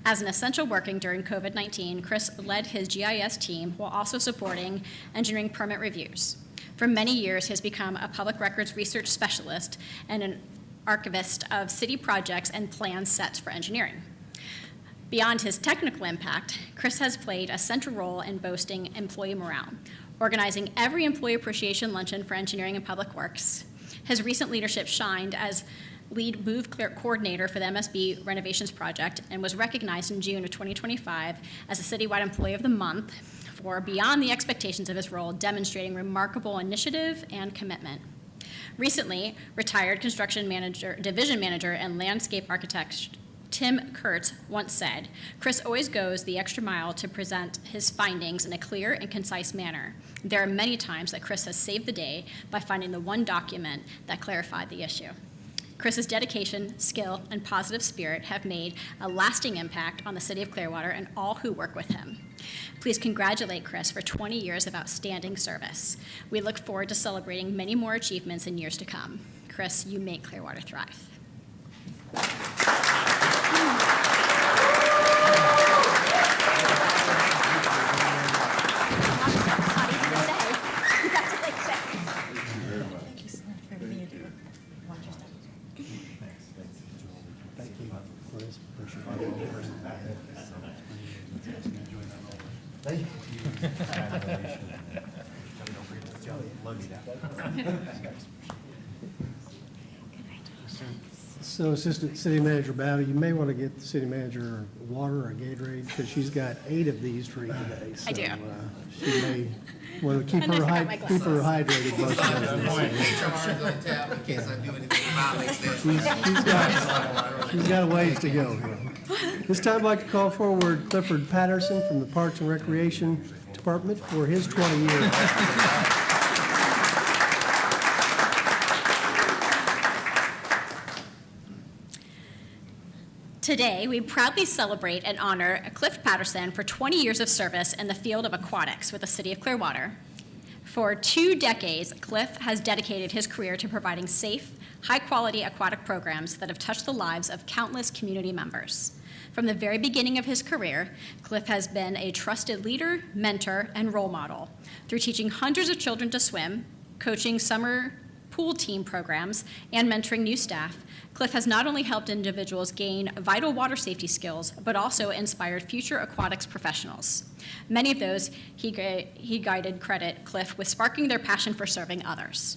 As an essential working during COVID-19, Chris led his GIS team while also supporting engineering permit reviews. For many years, he has become a public records research specialist and an archivist of city projects and plan sets for engineering. Beyond his technical impact, Chris has played a central role in boosting employee morale, organizing every employee appreciation luncheon for engineering and public works. His recent leadership shined as lead move coordinator for the MSB renovations project and was recognized in June of 2025 as a citywide employee of the month for beyond the expectations of his role, demonstrating remarkable initiative and commitment. Recently, retired construction manager, division manager, and landscape architect Tim Kurtz once said, "Chris always goes the extra mile to present his findings in a clear and concise manner. There are many times that Chris has saved the day by finding the one document that clarified the issue." Chris's dedication, skill, and positive spirit have made a lasting impact on the City of Clearwater and all who work with him. Please congratulate Chris for 20 years of outstanding service. We look forward to celebrating many more achievements in years to come. Chris, you make Clearwater thrive. So Assistant City Manager Battle, you may want to get the City Manager water or Gatorade, because she's got 8 of these to read today. I do. So she may want to keep And I her forgot my keep her hydrated. while she does this. She's got a ways to go here. This time I'd like to call forward Clifford Patterson from the Parks and Recreation Department for his 20 years. Today, we proudly celebrate and honor Cliff Patterson for 20 years of service in the field of aquatics with the City of Clearwater. For 2 decades, Cliff has dedicated his career to providing safe, high-quality aquatic programs that have touched the lives of countless community members. From the very beginning of his career, Cliff has been a trusted leader, mentor, and role model. Through teaching hundreds of children to swim, coaching summer pool team programs, and mentoring new staff, Cliff has not only helped individuals gain vital water safety skills, but also inspired future aquatics professionals. Many of those he guided credit Cliff with sparking their passion for serving others.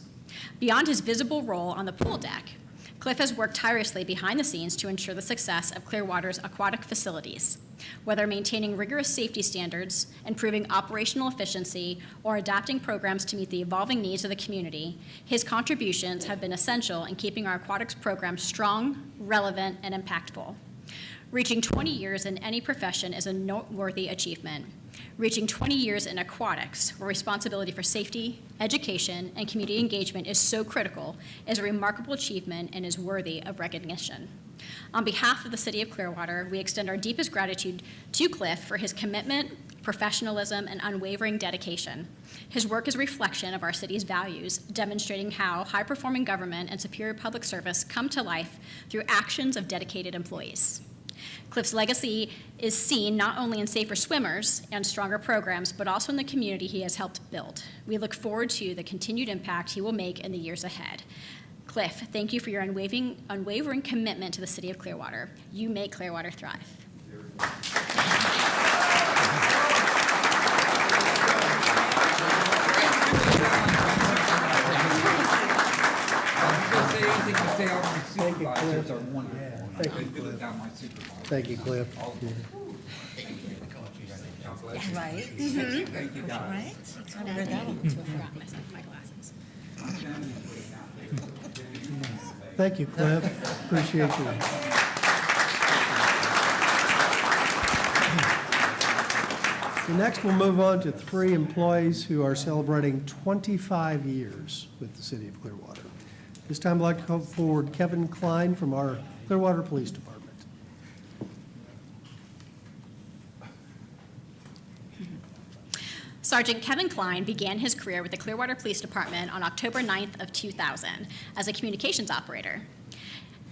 Beyond his visible role on the pool deck, Cliff has worked tirelessly behind the scenes to ensure the success of Clearwater's aquatic facilities. Whether maintaining rigorous safety standards, improving operational efficiency, or adapting programs to meet the evolving needs of the community, his contributions have been essential in keeping our aquatics program strong, relevant, and impactful. Reaching 20 years in any profession is a noteworthy achievement. Reaching 20 years in aquatics, where responsibility for safety, education, and community engagement is so critical, is a remarkable achievement and is worthy of recognition. On behalf of the City of Clearwater, we extend our deepest gratitude to Cliff for his commitment, professionalism, and unwavering dedication. His work is a reflection of our city's values, demonstrating how high-performing government and superior public service come to life through actions of dedicated employees. Cliff's legacy is seen not only in safer swimmers and stronger programs, but also in the community he has helped build. We look forward to the continued impact he will make in the years ahead. Cliff, thank you for your unwavering commitment to the City of Clearwater. You make Clearwater thrive. Thank you, Cliff. Thank you, Cliff. Right? Thank you, guys. Right? I heard that one. Forgot my glasses. Thank you, Cliff. Appreciate you. So next, we'll move on to 3 employees who are celebrating 25 years with the City of Clearwater. This time, I'd like to call forward Kevin Klein from our Clearwater Police Department. Sergeant Kevin Klein began his career with the Clearwater Police Department on October 9th of 2000 as a communications operator.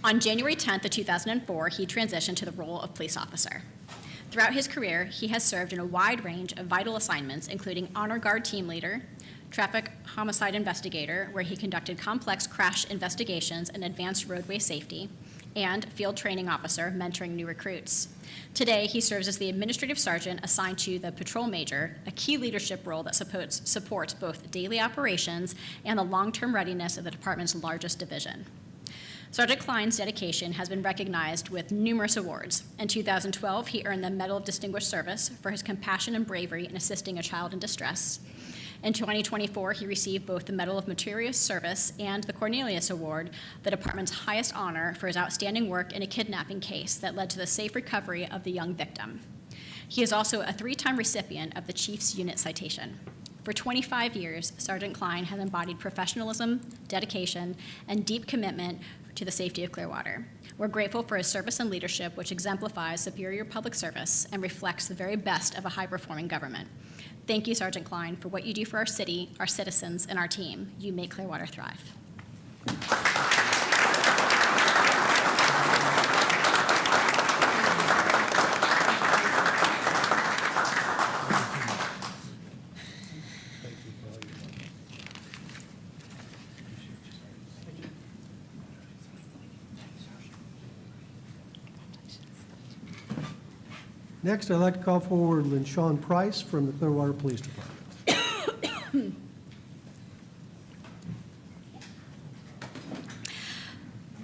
On January 10th of 2004, he transitioned to the role of police officer. Throughout his career, he has served in a wide range of vital assignments, including Honor Guard team leader, traffic homicide investigator, where he conducted complex crash investigations and advanced roadway safety, and field training officer, mentoring new recruits. Today, he serves as the administrative sergeant assigned to the patrol major, a key leadership role that supports both daily operations and the long-term readiness of the department's largest division. Sergeant Klein's dedication has been recognized with numerous awards. In 2012, he earned the Medal of Distinguished Service for his compassion and bravery in assisting a child in distress. In 2024, he received both the Medal of Meritorious Service and the Cornelius Award, the department's highest honor for his outstanding work in a kidnapping case that led to the safe recovery of the young victim. He is also a 3-time recipient of the Chief's Unit Citation. For 25 years, Sergeant Klein has embodied professionalism, dedication, and deep commitment to the safety of Clearwater. We're grateful for his service and leadership, which exemplifies superior public service and reflects the very best of a high-performing government. Thank you, Sergeant Klein, for what you do for our city, our citizens, and our team. You make Clearwater thrive. Next, I'd like to call forward LaShawn Price from the Clearwater Police Department.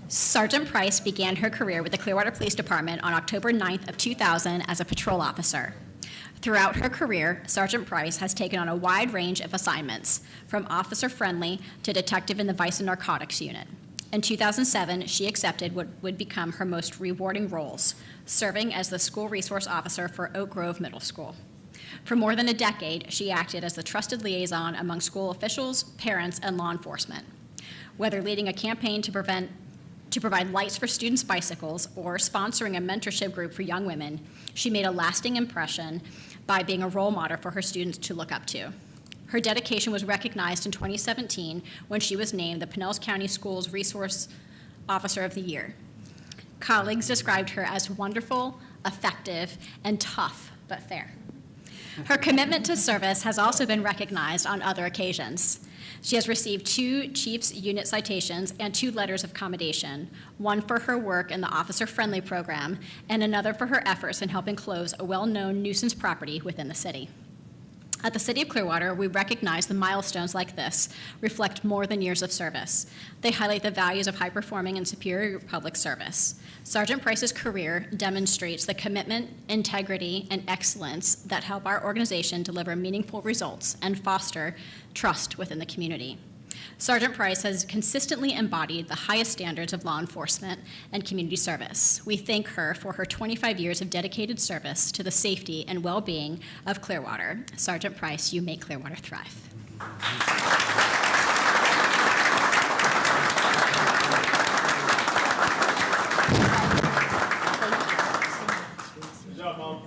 Sergeant Price began her career with the Clearwater Police Department on October 9th of 2000 as a patrol officer. Throughout her career, Sergeant Price has taken on a wide range of assignments, from officer-friendly to detective in the Vice and Narcotics Unit. In 2007, she accepted what would become her most rewarding roles, serving as the school resource officer for Oak Grove Middle School. For more than a decade, she acted as the trusted liaison among school officials, parents, and law enforcement. Whether leading a campaign to provide lights for students' bicycles or sponsoring a mentorship group for young women, she made a lasting impression by being a role model for her students to look up to. Her dedication was recognized in 2017 when she was named the Pinellas County Schools Resource Officer of the Year. Colleagues described her as wonderful, effective, and tough but fair. Her commitment to service has also been recognized on other occasions. She has received 2 Chiefs Unit citations and 2 letters of commendation, one for her work in the Officer Friendly program and another for her efforts in helping close a well-known nuisance property within the city. At the City of Clearwater, we recognize the milestones like this reflect more than years of service. They highlight the values of high-performing and superior public service. Sergeant Price's career demonstrates the commitment, integrity, and excellence that help our organization deliver meaningful results and foster trust within the community. Sergeant Price has consistently embodied the highest standards of law enforcement and community service. We thank her for her 25 years of dedicated service to the safety and well-being of Clearwater. Sergeant Price, you make Clearwater thrive. Good job, Mom.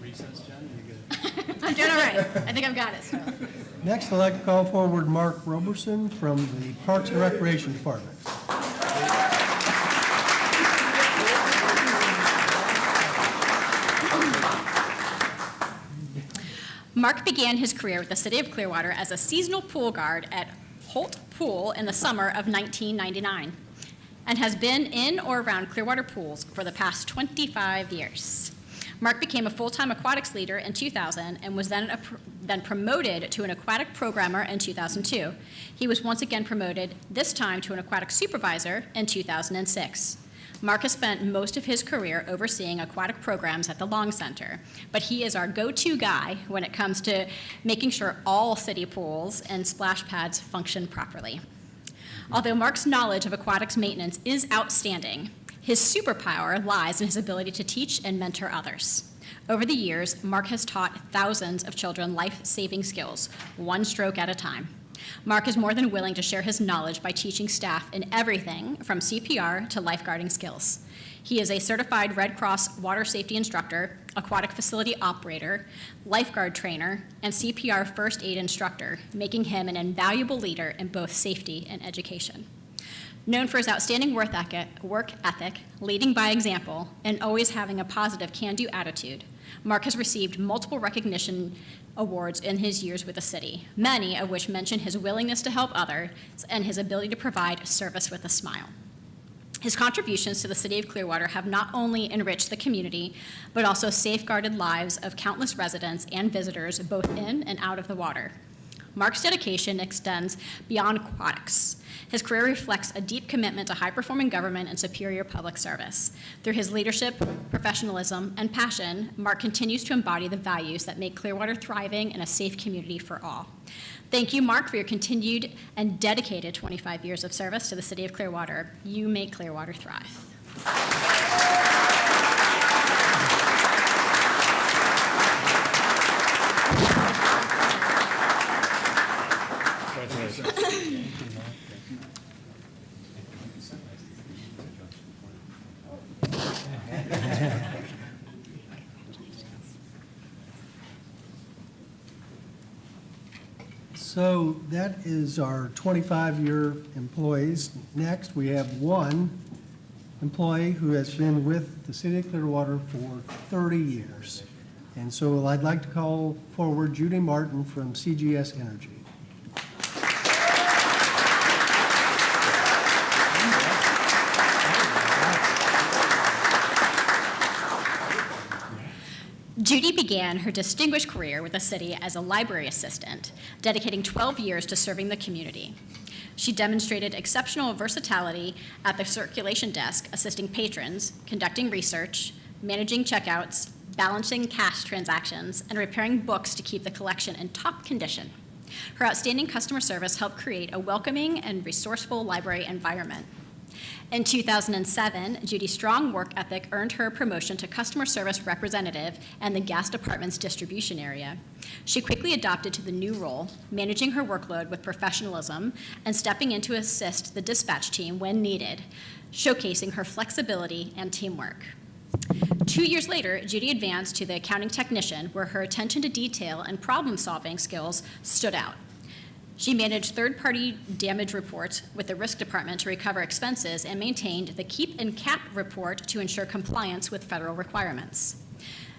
Recess, Jen, you good? I'm doing all right. I think I've got it still. Next, I'd like to call forward Mark Roberson from the Parks and Recreation Department. Mark began his career with the City of Clearwater as a seasonal pool guard at Holt Pool in the summer of 1999 and has been in or around Clearwater pools for the past 25 years. Mark became a full-time aquatics leader in 2000 and was then promoted to an aquatic programmer in 2002. He was once again promoted, this time to an aquatic supervisor in 2006. Mark has spent most of his career overseeing aquatic programs at the Long Center, but he is our go-to guy when it comes to making sure all city pools and splash pads function properly. Although Mark's knowledge of aquatics maintenance is outstanding, his superpower lies in his ability to teach and mentor others. Over the years, Mark has taught thousands of children life-saving skills, one stroke at a time. Mark is more than willing to share his knowledge by teaching staff in everything from CPR to lifeguarding skills. He is a certified Red Cross water safety instructor, aquatic facility operator, lifeguard trainer, and CPR first aid instructor, making him an invaluable leader in both safety and education. Known for his outstanding work ethic, leading by example, and always having a positive can-do attitude, Mark has received multiple recognition awards in his years with the city, many of which mention his willingness to help others and his ability to provide service with a smile. His contributions to the City of Clearwater have not only enriched the community, but also safeguarded lives of countless residents and visitors both in and out of the water. Mark's dedication extends beyond aquatics. His career reflects a deep commitment to high-performing government and superior public service. Through his leadership, professionalism, and passion, Mark continues to embody the values that make Clearwater thriving and a safe community for all. Thank you, Mark, for your continued and dedicated 25 years of service to the City of Clearwater. You make Clearwater thrive. So that is our 25-year employees. Next, we have one employee who has been with the City of Clearwater for 30 years. And so I'd like to call forward Judy Martin from CGS Energy. Judy began her distinguished career with the city as a library assistant, dedicating 12 years to serving the community. She demonstrated exceptional versatility at the circulation desk, assisting patrons, conducting research, managing checkouts, balancing cash transactions, and repairing books to keep the collection in top condition. Her outstanding customer service helped create a welcoming and resourceful library environment. In 2007, Judy's strong work ethic earned her a promotion to customer service representative in the gas department's distribution area. She quickly adopted to the new role, managing her workload with professionalism and stepping in to assist the dispatch team when needed. showcasing her flexibility and teamwork. 2 years later, Judy advanced to the accounting technician, where her attention to detail and problem-solving skills stood out. She managed third-party damage reports with the risk department to recover expenses and maintained the Keep and Cap report to ensure compliance with federal requirements.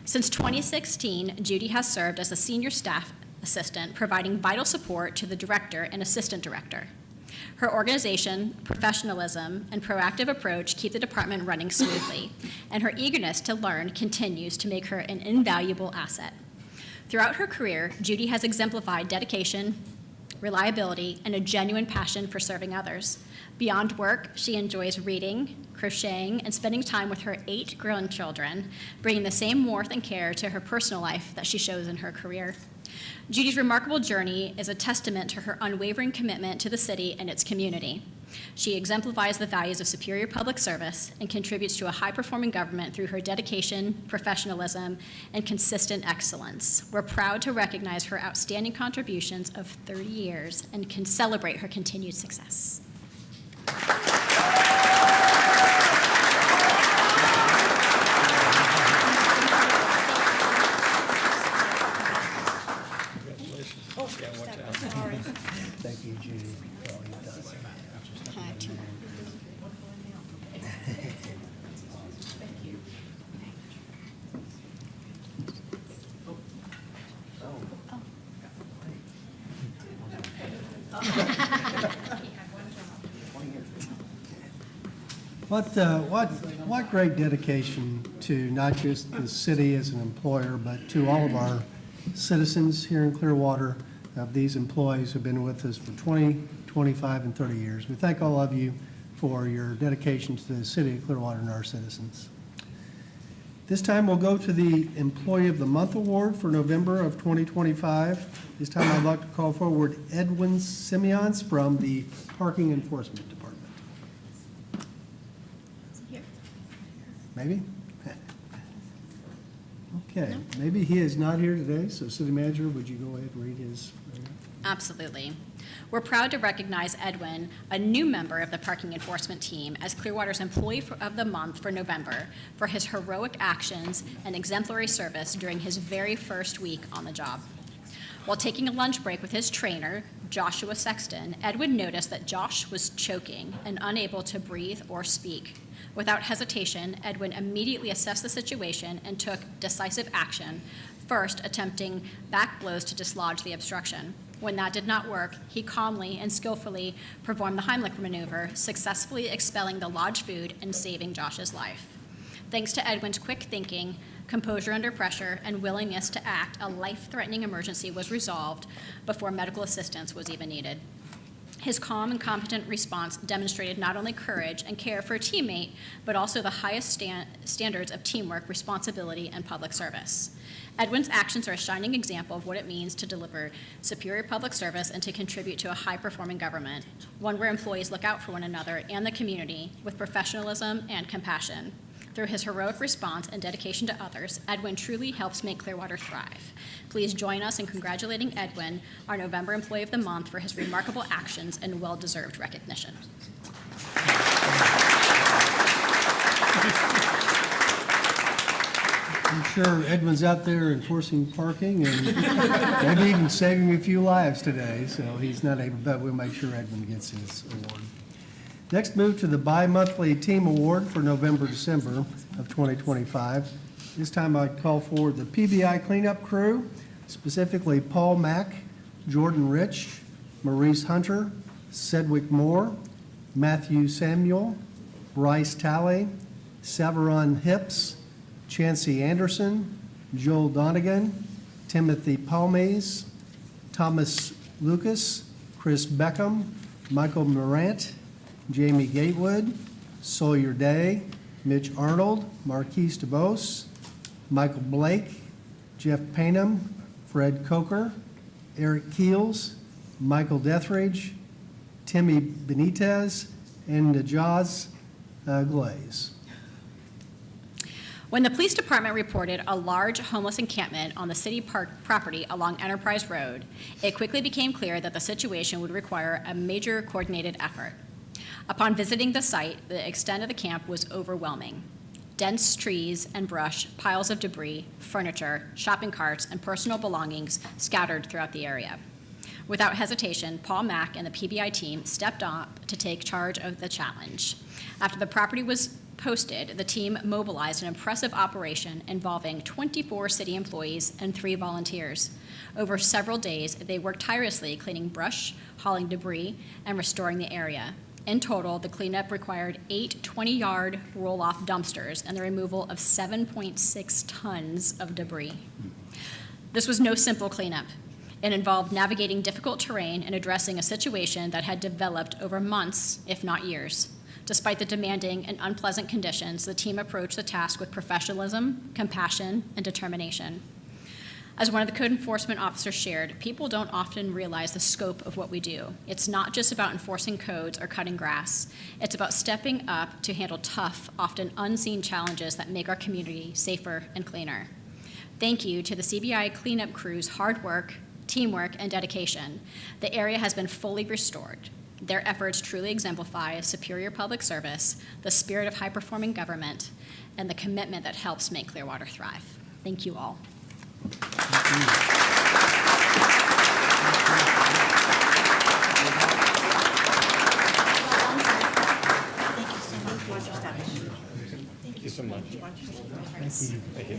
Since 2016, Judy has served as a senior staff assistant, providing vital support to the director and assistant director. Her organization, professionalism, and proactive approach keep the department running smoothly, and her eagerness to learn continues to make her an invaluable asset. Throughout her career, Judy has exemplified dedication, reliability, and a genuine passion for serving others. Beyond work, she enjoys reading, crocheting, and spending time with her 8 grandchildren, bringing the same warmth and care to her personal life that she shows in her career. Judy's remarkable journey is a testament to her unwavering commitment to the city and its community. She exemplifies the values of superior public service and contributes to a high-performing government through her dedication, professionalism, and consistent excellence. We're proud to recognize her outstanding contributions of 30 years and can celebrate her continued success. Thank you, Judy, for all you've done. What great dedication to not just the city as an employer, but to all of our citizens here in Clearwater. These employees have been with us for 20, 25, and 30 years. We thank all of you for your dedication to the city of Clearwater and our citizens. This time we'll go to the Employee of the Month Award for November of 2025. This time I'd like to call forward Edwin Simeons from the Parking Enforcement Department. Maybe? Okay, maybe he is not here today, so City Manager, would you go ahead and read his? Absolutely. We're proud to recognize Edwin, a new member of the parking enforcement team, as Clearwater's Employee of the Month for November for his heroic actions and exemplary service during his very first week on the job. While taking a lunch break with his trainer, Joshua Sexton, Edwin noticed that Josh was choking and unable to breathe or speak. Without hesitation, Edwin immediately assessed the situation and took decisive action, first attempting back blows to dislodge the obstruction. When that did not work, he calmly and skillfully performed the Heimlich maneuver, successfully expelling the lodged food and saving Josh's life. Thanks to Edwin's quick thinking, composure under pressure, and willingness to act, a life-threatening emergency was resolved before medical assistance was even needed. His calm and competent response demonstrated not only courage and care for a teammate, but also the highest standards of teamwork, responsibility, and public service. Edwin's actions are a shining example of what it means to deliver superior public service and to contribute to a high-performing government, one where employees look out for one another and the community with professionalism and compassion. Through his heroic response and dedication to others, Edwin truly helps make Clearwater thrive. Please join us in congratulating Edwin, our November Employee of the Month, for his remarkable actions and well-deserved recognition. I'm sure Edwin's out there enforcing parking and maybe even saving a few lives today, so he's not able, but we'll make sure Edwin gets his award. Next, move to the bi-monthly team award for November-December of 2025. This time I call forward the PBI cleanup crew, specifically Paul Mack, Jordan Rich, Maurice Hunter, Sedgwick Moore, Matthew Samuel, Bryce Talley, Severon Hips, Chancey Anderson, Joel Donegan, Timothy Palmes, Thomas Lucas, Chris Beckham, Michael Morant, Jamie Gatewood, Sawyer Day, Mitch Arnold, Marquise DeBose, Michael Blake, Jeff Paynham, Fred Coker, Eric Keels, Michael Deathridge, Timmy Benitez, and Najaz Glaze. When the police department reported a large homeless encampment on the city park property along Enterprise Road, it quickly became clear that the situation would require a major coordinated effort. Upon visiting the site, the extent of the camp was overwhelming. Dense trees and brush, piles of debris, furniture, shopping carts, and personal belongings scattered throughout the area. Without hesitation, Paul Mack and the PBI team stepped up to take charge of the challenge. After the property was posted, the team mobilized an impressive operation involving 24 city employees and 3 volunteers. Over several days, they worked tirelessly cleaning brush, hauling debris, and restoring the area. In total, the cleanup required 8 20-yard roll-off dumpsters and the removal of 7.6 tons of debris. This was no simple cleanup. It involved navigating difficult terrain and addressing a situation that had developed over months, if not years. Despite the demanding and unpleasant conditions, the team approached the task with professionalism, compassion, and determination. As one of the code enforcement officers shared, people don't often realize the scope of what we do. It's not just about enforcing codes or cutting grass. It's about stepping up to handle tough, often unseen challenges that make our community safer and cleaner. Thank you to the CBI cleanup crew's hard work, teamwork, and dedication. The area has been fully restored. Their efforts truly exemplify superior public service, the spirit of high-performing government, and the commitment that helps make Clearwater thrive. Thank you all. Thank you so much. Thank you. Thank you.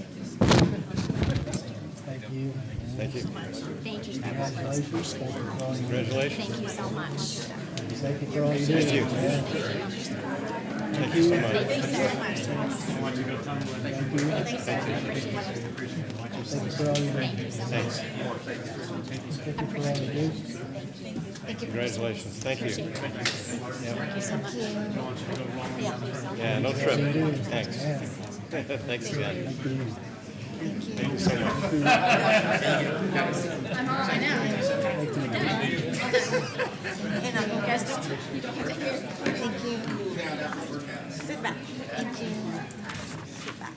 Thank you. Thank you. Thank you. Congratulations. Thank you for all you do. Congratulations. Thank you so much. Thank you for all you do. Thank you. Thank you so much. Thank you for all you do. Thanks. Thank you for all you do. Congratulations. Thank you. Thank you so much. Yeah, no trip. Thanks. Thanks again. Thank you so much. I'm all right now. You guys just Thank you. Sit back. Thank you. Sit back.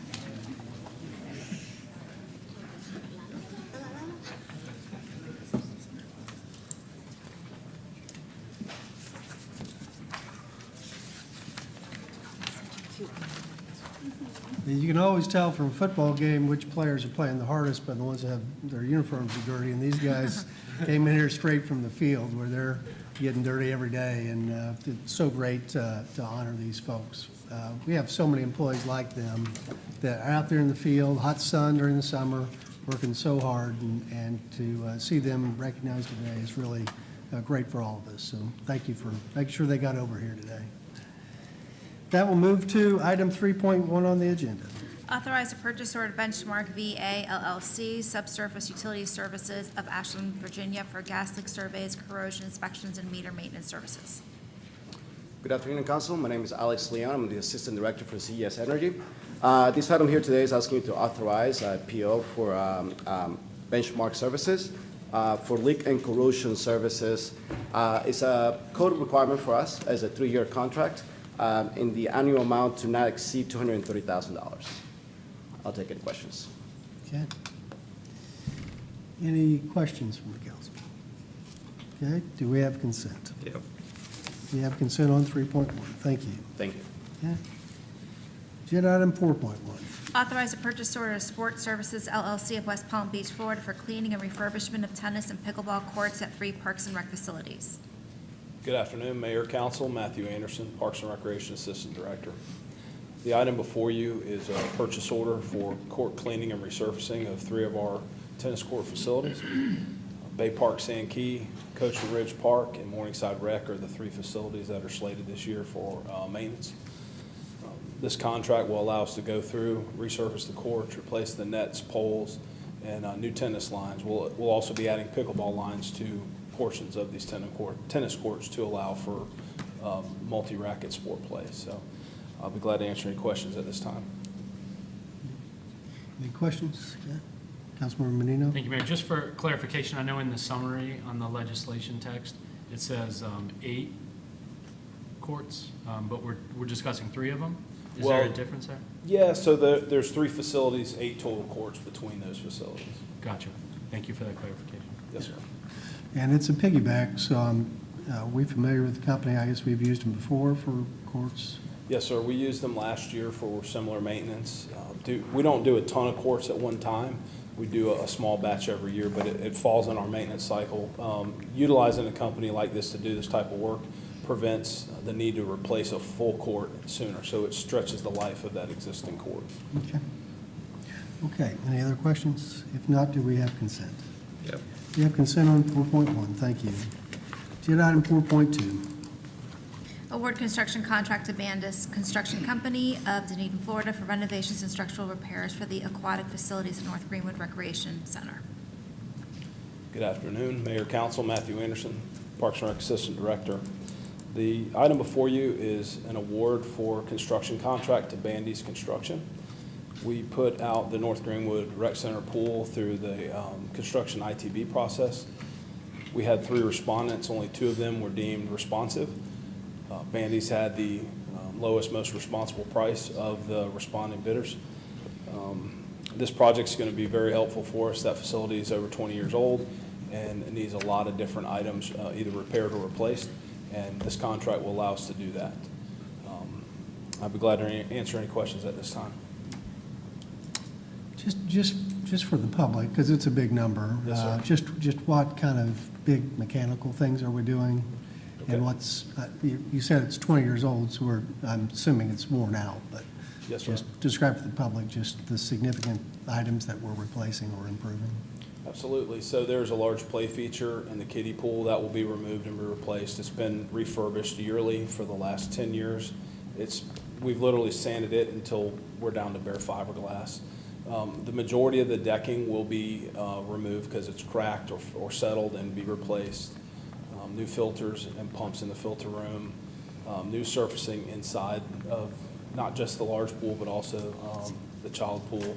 You can always tell from a football game which players are playing the hardest by the ones that have their uniforms are dirty. And these guys came in here straight from the field where they're getting dirty every day. And it's so great to honor these folks. We have so many employees like them that are out there in the field, hot sun during the summer, working so hard. And to see them recognized today is really great for all of us. So thank you for making sure they got over here today. That will move to item 3.1 on the agenda. Authorize a purchase order to Benchmark VA LLC, Subsurface Utility Services of Ashland, Virginia, for gas leak surveys, corrosion inspections, and meter maintenance services. Good afternoon, Council. My name is Alex Leon. I'm the Assistant Director for CES Energy. This item here today is asking you to authorize a PO for Benchmark Services for leak and corrosion services. It's a code requirement for us as a 3-year contract. In the annual amount to not exceed $230,000. I'll take any questions. Okay. Any questions from the council? Okay, do we have consent? Yep. We have consent on 3.1. Thank you. Thank you. Okay. Agenda item 4.1. Authorize a purchase order to Sport Services LLC of West Palm Beach, Florida, for cleaning and refurbishment of tennis and pickleball courts at 3 Parks and Rec facilities. Good afternoon, Mayor, Council. Matthew Anderson, Parks and Recreation Assistant Director. The item before you is a purchase order for court cleaning and resurfacing of 3 of our tennis court facilities. Bay Park Sand Key, Coachman Ridge Park, and Morningside Rec are the 3 facilities that are slated this year for maintenance. This contract will allow us to go through, resurface the courts, replace the nets, poles, and new tennis lines. We'll also be adding pickleball lines to portions of these tennis courts to allow for multi-racket sport play. So I'll be glad to answer any questions at this time. Any questions? Yeah. Councilmember Menino? Thank you, Mayor. Just for clarification, I know in the summary on the legislation text, it says 8 courts, but we're discussing 3 of them. Is there a difference there? Yeah, so there's 3 facilities, 8 total courts between those facilities. Gotcha. Thank you for that clarification. Yes, sir. And it's a piggyback, so We familiar with the company? I guess we've used them before for courts. Yes, sir. We used them last year for similar maintenance. We don't do a ton of courts at one time. We do a small batch every year, but it falls in our maintenance cycle. Utilizing a company like this to do this type of work prevents the need to replace a full court sooner, so it stretches the life of that existing court. Okay. Okay, any other questions? If not, do we have consent? Yep. We have consent on 4.1, thank you. Agenda item 4.2. Award construction contract to Bandus Construction Company of Dunedin, Florida for renovations and structural repairs for the aquatic facilities at North Greenwood Recreation Center. Good afternoon, Mayor, Council, Matthew Anderson, Parks and Rec Assistant Director. The item before you is an award for construction contract to Bandy's Construction. We put out the North Greenwood Rec Center pool through the construction ITB process. We had 3 respondents, only 2 of them were deemed responsive. Bandy's had the lowest, most responsible price of the responding bidders. This project's going to be very helpful for us. That facility is over 20 years old and it needs a lot of different items, either repaired or replaced, and this contract will allow us to do that. I'd be glad to answer any questions at this time. Just for the public, because it's a big number. Yes, sir. Just what kind of big mechanical things are we doing? Okay. And what's, you said it's 20 years old, so I'm assuming it's worn out, but Yes, sir. just describe for the public just the significant items that we're replacing or improving. Absolutely. So there's a large play feature in the kiddie pool that will be removed and be replaced. It's been refurbished yearly for the last 10 years. We've literally sanded it until we're down to bare fiberglass. The majority of the decking will be removed because it's cracked or settled and be replaced. New filters and pumps in the filter room, new surfacing inside of not just the large pool, but also the child pool,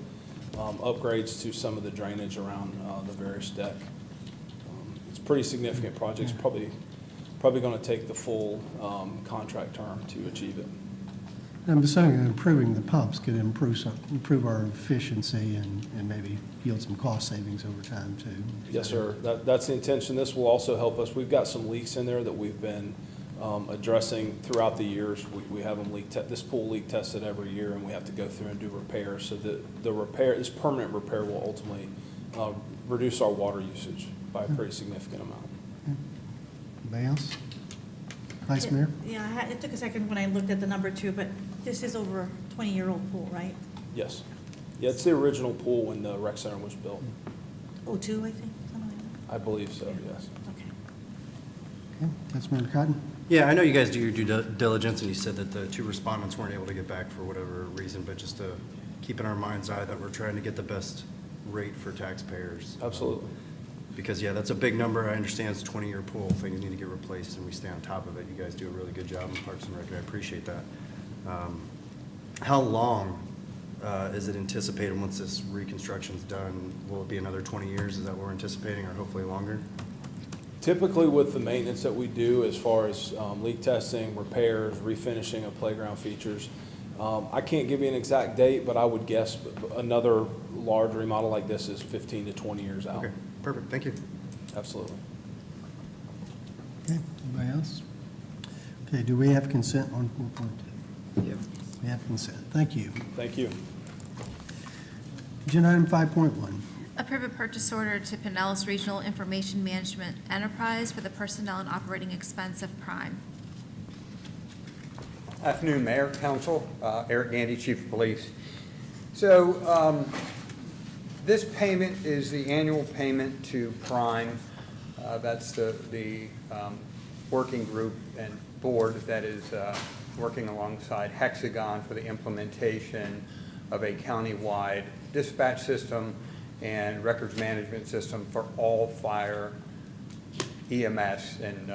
upgrades to some of the drainage around the various deck. It's a pretty significant project. It's probably going to take the full contract term to achieve it. I'm assuming improving the pumps could improve our efficiency and maybe yield some cost savings over time too. Yes, sir. That's the intention. This will also help us. We've got some leaks in there that we've been addressing throughout the years. We have them this pool leak tested every year, and we have to go through and do repairs. So this permanent repair will ultimately reduce our water usage by a pretty significant amount. Anybody else? Vice Mayor? Yeah, it took a second when I looked at the number too, but this is over a 20-year-old pool, right? Yes. Yeah, it's the original pool when the rec center was built. 02, I think, something like that. I believe so, yes. Okay. Okay, Councilmember Cotton? Yeah, I know you guys do your due diligence, and you said that the 2 respondents weren't able to get back for whatever reason, but just to keep in our mind's eye that we're trying to get the best rate for taxpayers. Absolutely. Because, yeah, that's a big number. I understand it's a 20-year pool. Things need to get replaced, and we stay on top of it. You guys do a really good job in Parks and Rec. I appreciate that. How long is it anticipated once this reconstruction's done? Will it be another 20 years? Is that what we're anticipating, or hopefully longer? Typically with the maintenance that we do as far as leak testing, repairs, refinishing of playground features, I can't give you an exact date, but I would guess another large remodel like this is 15 to 20 years out. Okay, perfect. Thank you. Absolutely. Okay, anybody else? Okay, do we have consent on 4.2? Yep. We have consent. Thank you. Thank you. Agenda item 5.1. Approve a purchase order to Pinellas Regional Information Management Enterprise for the personnel and operating expense of Prime. Afternoon, Mayor, Council, Eric Gandy, Chief of Police. So this payment is the annual payment to Prime. That's the working group and board that is working alongside Hexagon for the implementation of a countywide dispatch system and records management system for all fire, EMS, and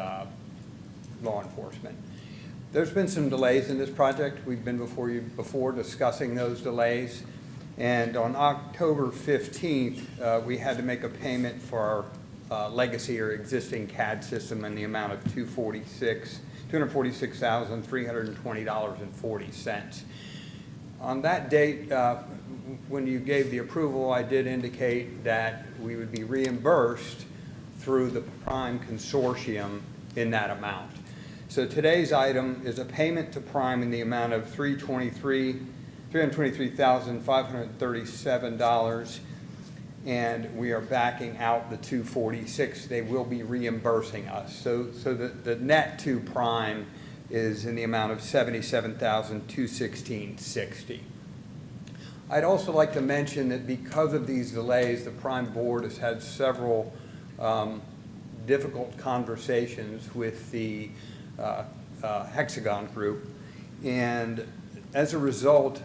law enforcement. There's been some delays in this project. We've been before you before discussing those delays. And on October 15th, we had to make a payment for our legacy or existing CAD system in the amount of $246,320.40. On that date, when you gave the approval, I did indicate that we would be reimbursed through the Prime Consortium in that amount. So today's item is a payment to Prime in the amount of $323,537, and we are backing out the $246. They will be reimbursing us. So the net to Prime is in the amount of $77,216.60. I'd also like to mention that because of these delays, the Prime Board has had several difficult conversations with the Hexagon Group, and as a result,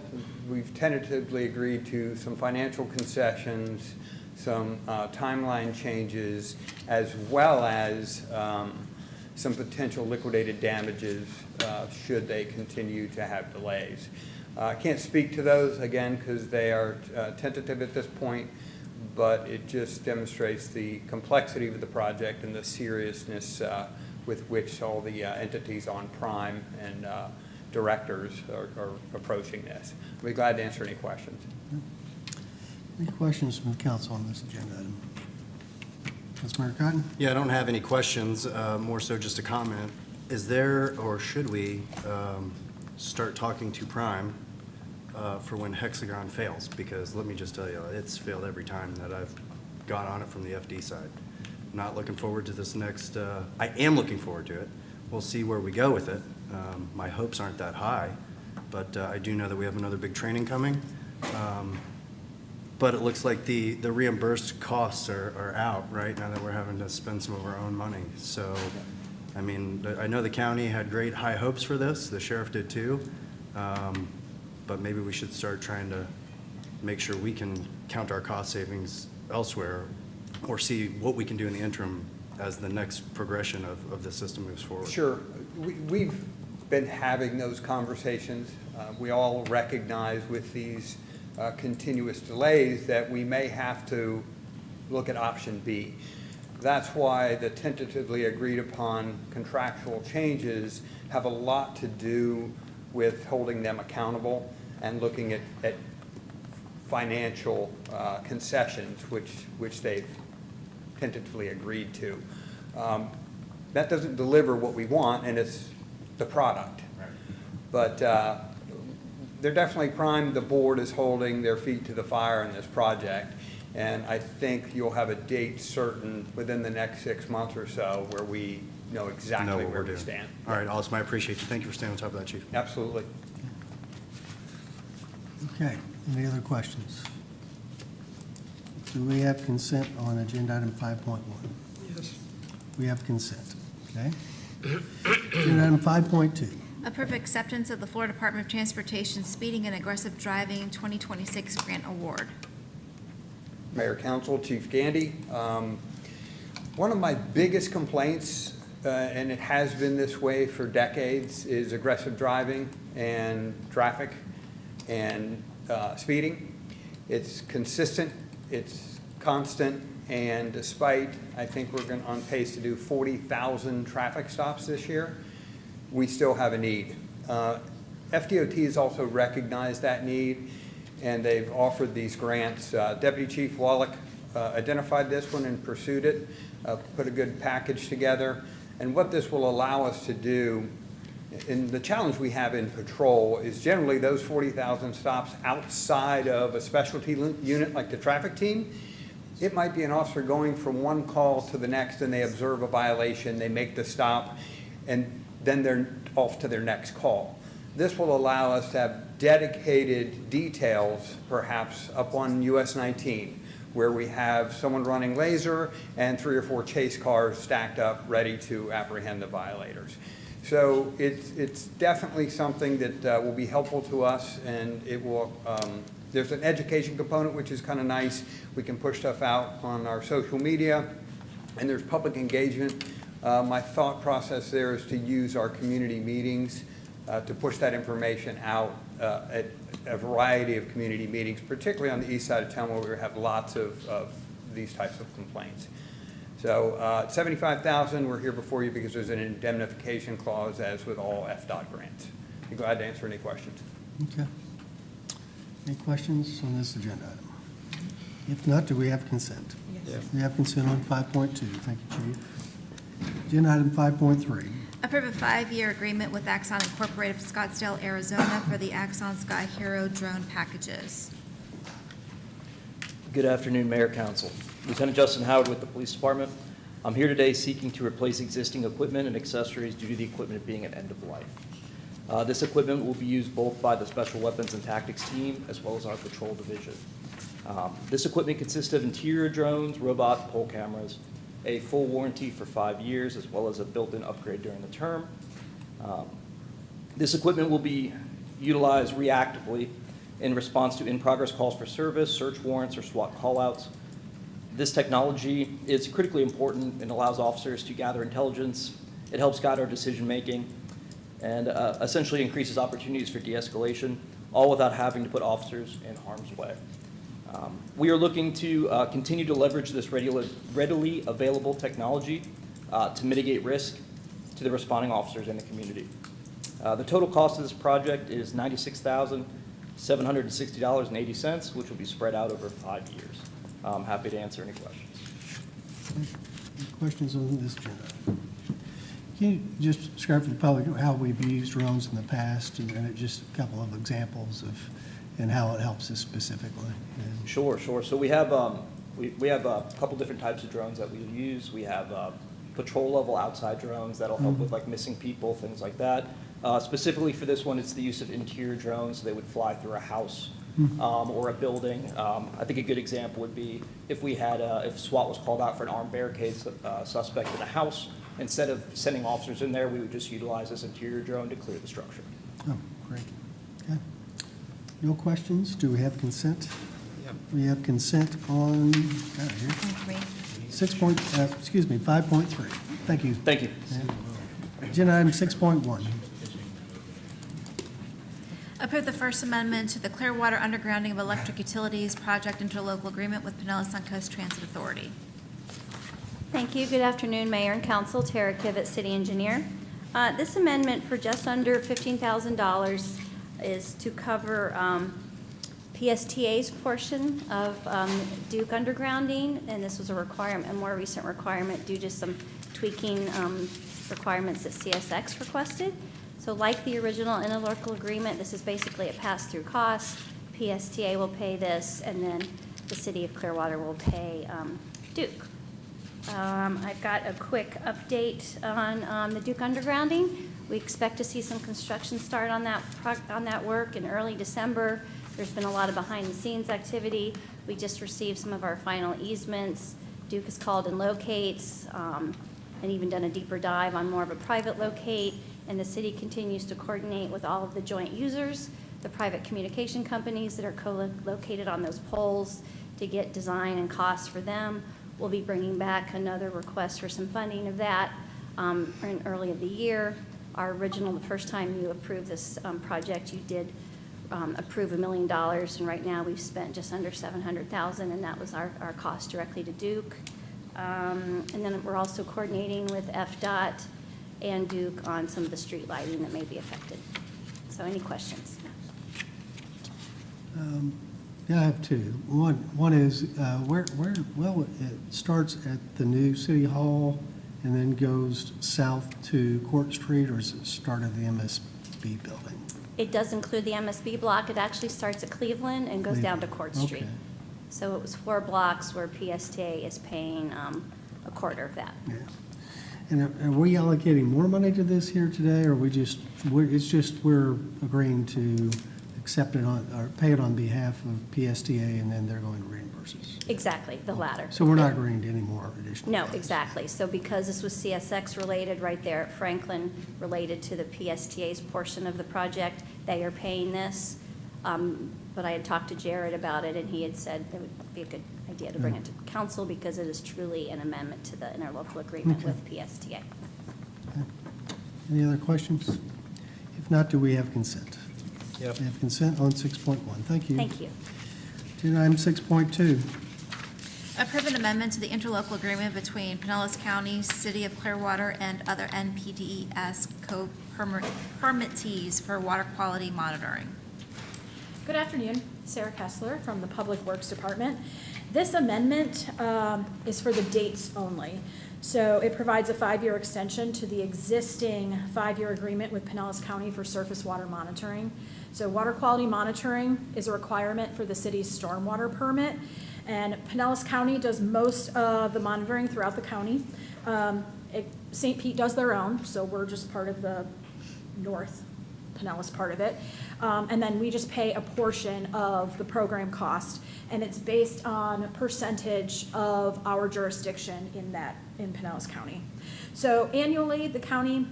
we've tentatively agreed to some financial concessions, some timeline changes, as well as some potential liquidated damages should they continue to have delays. I can't speak to those, again, because they are tentative at this point, but it just demonstrates the complexity of the project and the seriousness with which all the entities on Prime and directors are approaching this. I'll be glad to answer any questions. Any questions from the council on this agenda item? Councilmember Cotton? Yeah, I don't have any questions, more so just a comment. Is there, or should we, start talking to Prime for when Hexagon fails? Because let me just tell you, it's failed every time that I've gone on it from the FD side. Not looking forward to this next, I am looking forward to it. We'll see where we go with it. My hopes aren't that high, but I do know that we have another big training coming. But it looks like the reimbursed costs are out, right, now that we're having to spend some of our own money. So, I mean, I know the county had great high hopes for this, the sheriff did too, but maybe we should start trying to make sure we can count our cost savings elsewhere or see what we can do in the interim as the next progression of the system moves forward. Sure. We've been having those conversations. We all recognize with these continuous delays that we may have to look at option B. That's why the tentatively agreed upon contractual changes have a lot to do with holding them accountable and looking at financial concessions, which they've tentatively agreed to. That doesn't deliver what we want, and it's the product. Right. But they're definitely primed. The board is holding their feet to the fire in this project, and I think you'll have a date certain within the next 6 months or so where we know exactly where we stand. All right, awesome. I appreciate you. Thank you for staying on top of that, Chief. Absolutely. Okay, any other questions? Do we have consent on agenda item 5.1? Yes. We have consent, okay? Agenda item 5.2. Approve acceptance of the Florida Department of Transportation Speeding and Aggressive Driving 2026 Grant Award. Mayor, Council, Chief Gandy. One of my biggest complaints, and it has been this way for decades, is aggressive driving and traffic and speeding. It's consistent, it's constant, and despite, I think we're on pace to do 40,000 traffic stops this year, we still have a need. FDOT has also recognized that need, and they've offered these grants. Deputy Chief Wallach identified this one and pursued it, put a good package together. And what this will allow us to do, and the challenge we have in patrol is generally those 40,000 stops outside of a specialty unit like the traffic team. It might be an officer going from one call to the next, and they observe a violation, they make the stop, and then they're off to their next call. This will allow us to have dedicated details, perhaps up on US 19, where we have someone running laser and 3 or 4 chase cars stacked up ready to apprehend the violators. So it's definitely something that will be helpful to us, and it will, there's an education component which is kind of nice. We can push stuff out on our social media, and there's public engagement. My thought process there is to use our community meetings to push that information out at a variety of community meetings, particularly on the east side of town where we have lots of these types of complaints. So $75,000, we're here before you because there's an indemnification clause as with all FDOT grants. Be glad to answer any questions. Okay. Any questions on this agenda item? If not, do we have consent? Yes. We have consent on 5.2. Thank you, Chief. Agenda item 5.3. Approve a 5-year agreement with Axon Incorporated of Scottsdale, Arizona for the Axon Sky Hero drone packages. Good afternoon, Mayor, Council. Lieutenant Justin Howard with the Police Department. I'm here today seeking to replace existing equipment and accessories due to the equipment being at end of life. This equipment will be used both by the Special Weapons and Tactics team as well as our patrol division. This equipment consists of interior drones, robots, pole cameras, a full warranty for 5 years, as well as a built-in upgrade during the term. This equipment will be utilized reactively in response to in-progress calls for service, search warrants, or SWAT callouts. This technology is critically important and allows officers to gather intelligence. It helps guide our decision-making and essentially increases opportunities for de-escalation, all without having to put officers in harm's way. We are looking to continue to leverage this readily available technology to mitigate risk to the responding officers in the community. The total cost of this project is $96,760.80, which will be spread out over 5 years. I'm happy to answer any questions. Any questions on this agenda? Can you just describe for the public how we've used drones in the past and just a couple of examples of and how it helps us specifically? Sure. So we have we have a couple different types of drones that we use. We have patrol level outside drones that'll help with like missing people, things like that. Specifically for this one, it's the use of interior drones. They would fly through a house or a building. I think a good example would be if we had if SWAT was called out for an armed barricade suspect in a house. Instead of sending officers in there, we would just utilize this interior drone to clear the structure. Oh, great. Okay. No questions? Do we have consent? Yep. We have consent on, got it here. 5.3. Thank you. Thank you. Agenda item 6.1. Approve the First Amendment to the Clearwater Undergrounding of Electric Utilities Project interlocal agreement with Pinellas Suncoast Transit Authority. Thank you. Good afternoon, Mayor and Council. Tara Kivett, City Engineer. This amendment for just under $15,000 is to cover PSTA's portion of Duke undergrounding, and this was a requirement, a more recent requirement due to some tweaking requirements that CSX requested. So like the original interlocal agreement, this is basically a pass-through cost. PSTA will pay this, and then the City of Clearwater will pay Duke. I've got a quick update on the Duke undergrounding. We expect to see some construction start on that work in early December. There's been a lot of behind-the-scenes activity. We just received some of our final easements. Duke has called in locates and even done a deeper dive on more of a private locate. And the city continues to coordinate with all of the joint users, the private communication companies that are co-located on those poles to get design and costs for them. We'll be bringing back another request for some funding of that in early of the year. Our original, the first time you approved this project, you did approve $1 million, and right now we've spent just under $700,000, and that was our cost directly to Duke. And then we're also coordinating with FDOT and Duke on some of the street lighting that may be affected. So any questions? Yeah, I have two. One is well, it starts at the new City Hall and then goes south to Court Street, or is it start at the MSB building? It does include the MSB block. It actually starts at Cleveland and goes down to Court Street. Okay. So it was 4 blocks where PSTA is paying a quarter of that. Yeah. And are we allocating more money to this here today, or we're agreeing to accept it on, or pay it on behalf of PSTA, and then they're going to reimburse us? Exactly, the latter. So we're not agreeing to any more additional? No, exactly. So because this was CSX related right there at Franklin, related to the PSTA's portion of the project, they are paying this. But I had talked to Jared about it, and he had said it would be a good idea to bring it to council because it is truly an amendment to the interlocal agreement with PSTA. Okay. Any other questions? If not, do we have consent? Yep. We have consent on 6.1. Thank you. Thank you. Agenda item 6.2. Approve an amendment to the interlocal agreement between Pinellas County, City of Clearwater, and other NPDES co-permittees for water quality monitoring. Good afternoon, Sarah Kessler from the Public Works Department. This amendment is for the dates only. So it provides a 5-year extension to the existing 5-year agreement with Pinellas County for surface water monitoring. So water quality monitoring is a requirement for the city's stormwater permit, and Pinellas County does most of the monitoring throughout the county. St. Pete does their own, so we're just part of the North Pinellas part of it. And then we just pay a portion of the program cost, and it's based on a percentage of our jurisdiction in Pinellas County. So annually, the county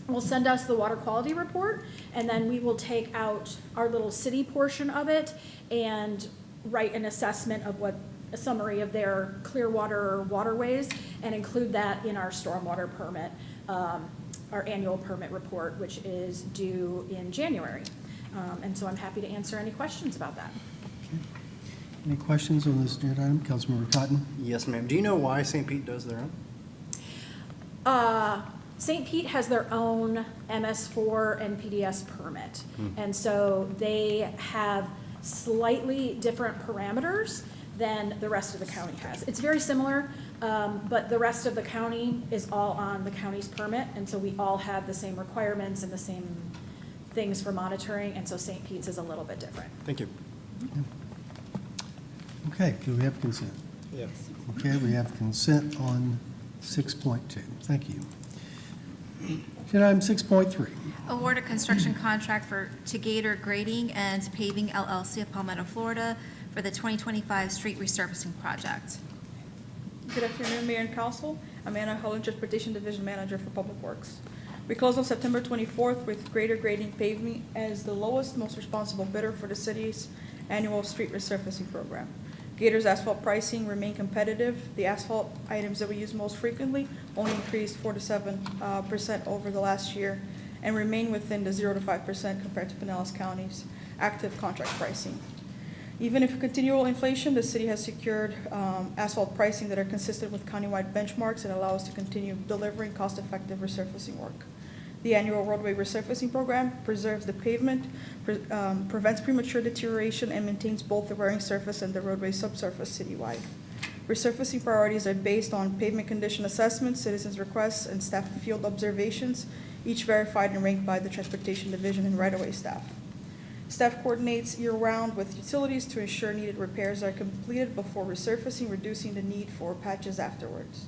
will send us the water quality report, and then we will take out our little city portion of it and write an assessment of a summary of their Clearwater waterways, and include that in our stormwater permit, our annual permit report, which is due in January. And so I'm happy to answer any questions about that. Any questions on this agenda item? Councilmember Cotton? Yes, ma'am. Do you know why St. Pete does their own? St. Pete has their own MS4 and PDS permit. And so they have slightly different parameters than the rest of the county has. It's very similar, but the rest of the county is all on the county's permit, and so we all have the same requirements and the same things for monitoring, and so St. Pete's is a little bit different. Thank you. Okay, do we have consent? Yes. Okay, we have consent on 6.2. Thank you. Agenda item 6.3. Award a construction contract to Gator Grading and Paving LLC of Palmetto, Florida for the 2025 street resurfacing project. Good afternoon, Mayor and Council. I'm Anna Holland, Transportation Division Manager for Public Works. We closed on September 24th with Greater Grading Paving as the lowest, most responsible bidder for the city's annual street resurfacing program. Gator's asphalt pricing remained competitive. The asphalt items that we use most frequently only increased 4 to 7% over the last year and remain within the 0 to 5% compared to Pinellas County's active contract pricing. Even if continual inflation, the city has secured asphalt pricing that are consistent with countywide benchmarks and allow us to continue delivering cost-effective resurfacing work. The annual roadway resurfacing program preserves the pavement, prevents premature deterioration, and maintains both the wearing surface and the roadway subsurface citywide. Resurfacing priorities are based on pavement condition assessments, citizens' requests, and staff field observations, each verified and ranked by the Transportation Division and right-of-way staff. Staff coordinates year-round with utilities to ensure needed repairs are completed before resurfacing, reducing the need for patches afterwards.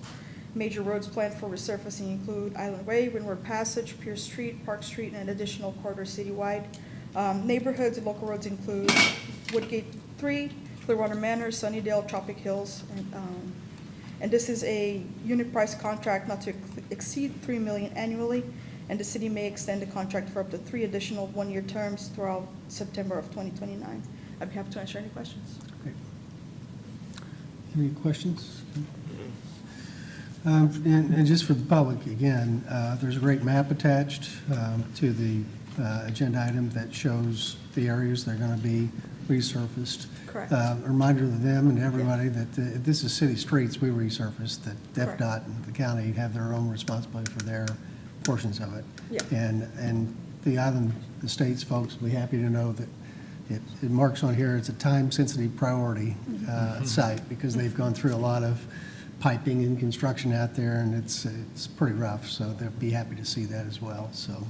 Major roads planned for resurfacing include Island Way, Windward Passage, Pierce Street, Park Street, and additional corridors citywide. Neighborhoods and local roads include Woodgate 3, Clearwater Manor, Sunnydale, Tropic Hills, and this is a unit price contract not to exceed $3 million annually, and the city may extend the contract for up to 3 additional one-year terms throughout September of 2029. I'd be happy to answer any questions. Great. Any questions? And just for the public, again, there's a great map attached to the agenda item that shows the areas that are going to be resurfaced. Correct. A reminder to them and everybody that this is city streets we resurface, that Correct. DEFDOT and the county have their own responsibility for their portions of it. Yeah. And the island, the state's folks will be happy to know that it marks on here, it's a time-sensitive priority site, because they've gone through a lot of piping and construction out there, and it's pretty rough, so they'll be happy to see that as well, so.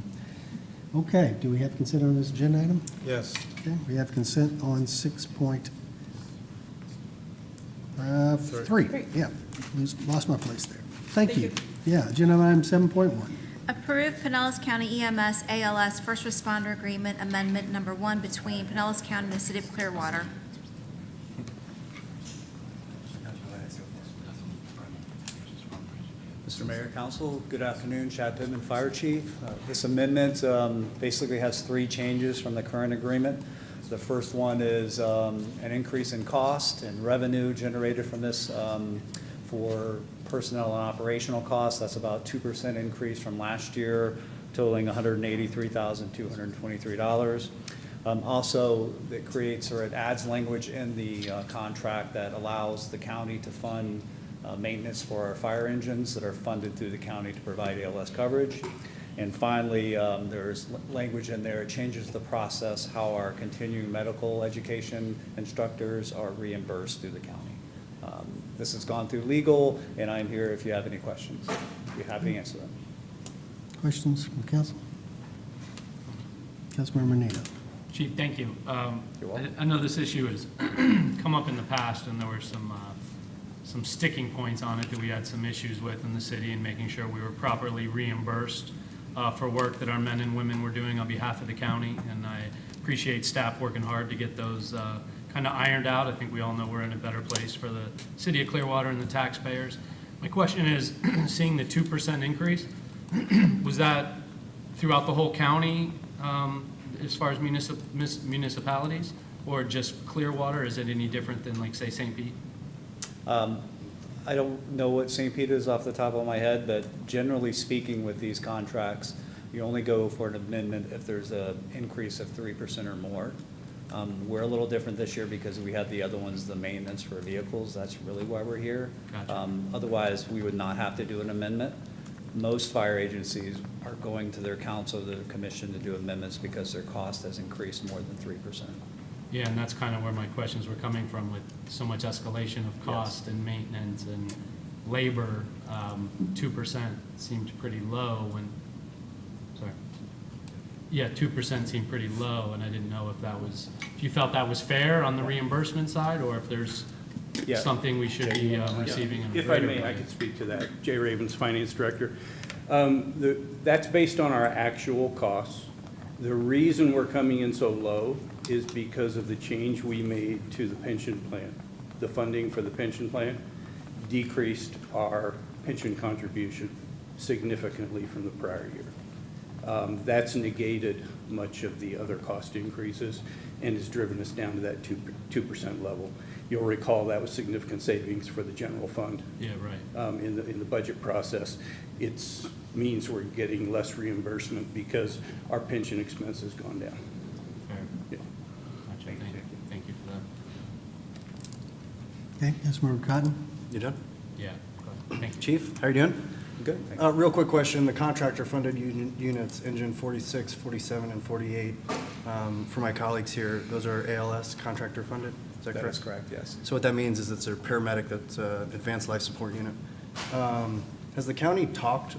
Okay, do we have consent on this agenda item? Yes. Okay, we have consent on 6.3. Yeah, lost my place there. Thank you. Yeah, agenda item 7.1. Approve Pinellas County EMS ALS First Responder Agreement Amendment Number 1 between Pinellas County and the City of Clearwater. Mr. Mayor, Council, good afternoon. Chad Pittman, Fire Chief. This amendment basically has 3 changes from the current agreement. The first one is an increase in cost and revenue generated from this for personnel and operational costs. That's about 2% increase from last year, totaling $183,223. Also, it creates or it adds language in the contract that allows the county to fund maintenance for our fire engines that are funded through the county to provide ALS coverage. And finally, there's language in there, it changes the process how our continuing medical education instructors are reimbursed through the county. This has gone through legal, and I'm here if you have any questions. Be happy to answer them. Questions from council? Councilmember Nato. Chief, thank you. You're welcome. I know this issue has come up in the past, and there were some sticking points on it that we had some issues with in the city, and making sure we were properly reimbursed for work that our men and women were doing on behalf of the county. And I appreciate staff working hard to get those kind of ironed out. I think we all know we're in a better place for the city of Clearwater and the taxpayers. My question is, seeing the 2% increase, was that throughout the whole county as far as municipalities, or just Clearwater? Is it any different than, like, say, St. Pete? I don't know what St. Pete is off the top of my head, but generally speaking with these contracts, you only go for an amendment if there's an increase of 3% or more. We're a little different this year because we had the other ones, the maintenance for vehicles. That's really why we're here. Gotcha. Otherwise, we would not have to do an amendment. Most fire agencies are going to their council, the commission, to do amendments because their cost has increased more than 3%. Yeah, and that's kind of where my questions were coming from, with so much escalation of cost and maintenance and labor. 2% seemed pretty low when, sorry. Yeah, 2% seemed pretty low, and I didn't know if you felt that was fair on the reimbursement side, or if there's something we should be receiving. in a If I greater may, I way. could speak to that. Jay Ravens, Finance Director. That's based on our actual costs. The reason we're coming in so low is because of the change we made to the pension plan. The funding for the pension plan decreased our pension contribution significantly from the prior year. That's negated much of the other cost increases and has driven us down to that 2% level. You'll recall that was significant savings for the general fund. Yeah, right. In the budget process. It means we're getting less reimbursement because our pension expense has gone down. Fair. Yeah. Gotcha. Thank you for that. Okay, Councilmember Cotton. You done? Yeah. Thank you. Chief, how are you doing? Good. Real quick question, the contractor-funded units, engine 46, 47, and 48, for my colleagues here, those are ALS contractor-funded, is that correct? That is correct, yes. So what that means is it's a paramedic that's an advanced life support unit. Has the county talked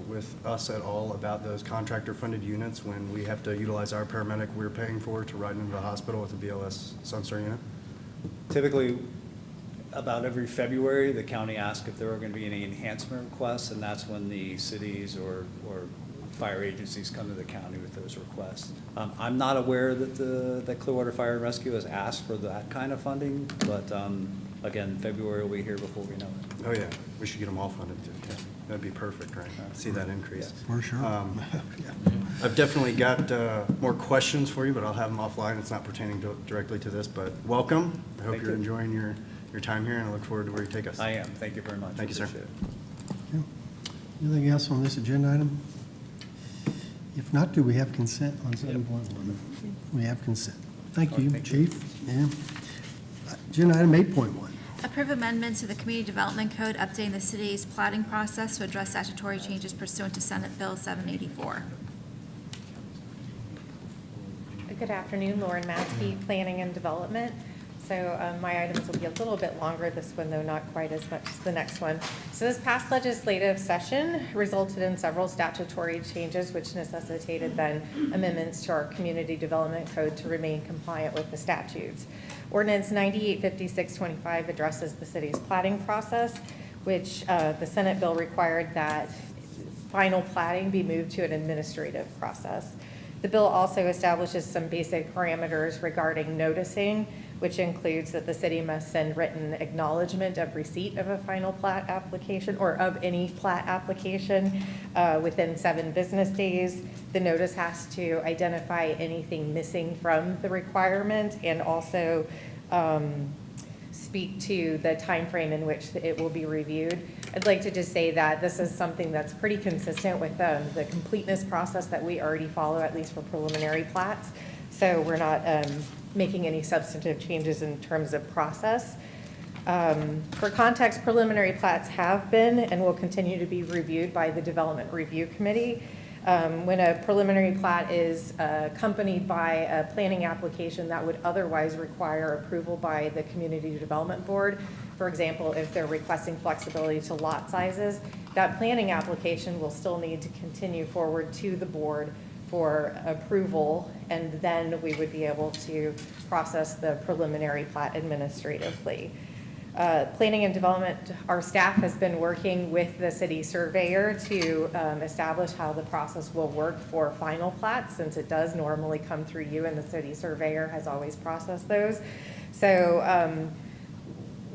with us at all about those contractor-funded units when we have to utilize our paramedic we're paying for to ride into the hospital with a BLS Sunstar unit? Typically, about every February, the county asks if there are going to be any enhancement requests, and that's when the cities or fire agencies come to the county with those requests. I'm not aware that Clearwater Fire and Rescue has asked for that kind of funding, but again, February will be here before we know it. Oh, yeah, we should get them all funded too. That'd be perfect, right? See that increase. For sure. I've definitely got more questions for you, but I'll have them offline. It's not pertaining directly to this, but welcome. I hope Thank you're you. enjoying your time here, and I look forward to where you take us. I am. Thank you very much. Thank you, sir. Appreciate it. Okay. Anything else on this agenda item? If not, do we have consent on 7.1? We have consent. Thank you, Chief. Yeah. Agenda item 8.1. Approve amendments to the Community Development Code updating the city's plating process to address statutory changes pursuant to Senate Bill 784. Good afternoon, Lauren Matzke, Planning and Development. So my items will be a little bit longer, this one though not quite as much as the next one. So this past legislative session resulted in several statutory changes which necessitated then amendments to our Community Development Code to remain compliant with the statutes. Ordinance 985625 addresses the city's plating process, which the Senate bill required that final plating be moved to an administrative process. The bill also establishes some basic parameters regarding noticing, which includes that the city must send written acknowledgement of receipt of a final plat application or of any plat application within 7 business days. The notice has to identify anything missing from the requirement and also speak to the time frame in which it will be reviewed. I'd like to just say that this is something that's pretty consistent with the completeness process that we already follow, at least for preliminary plats. So we're not making any substantive changes in terms of process. For context, preliminary plats have been and will continue to be reviewed by the Development Review Committee. When a preliminary plat is accompanied by a planning application that would otherwise require approval by the Community Development Board, for example, if they're requesting flexibility to lot sizes, that planning application will still need to continue forward to the board for approval, and then we would be able to process the preliminary plat administratively. Planning and development, our staff has been working with the city surveyor to establish how the process will work for final plats, since it does normally come through you and the city surveyor has always processed those. So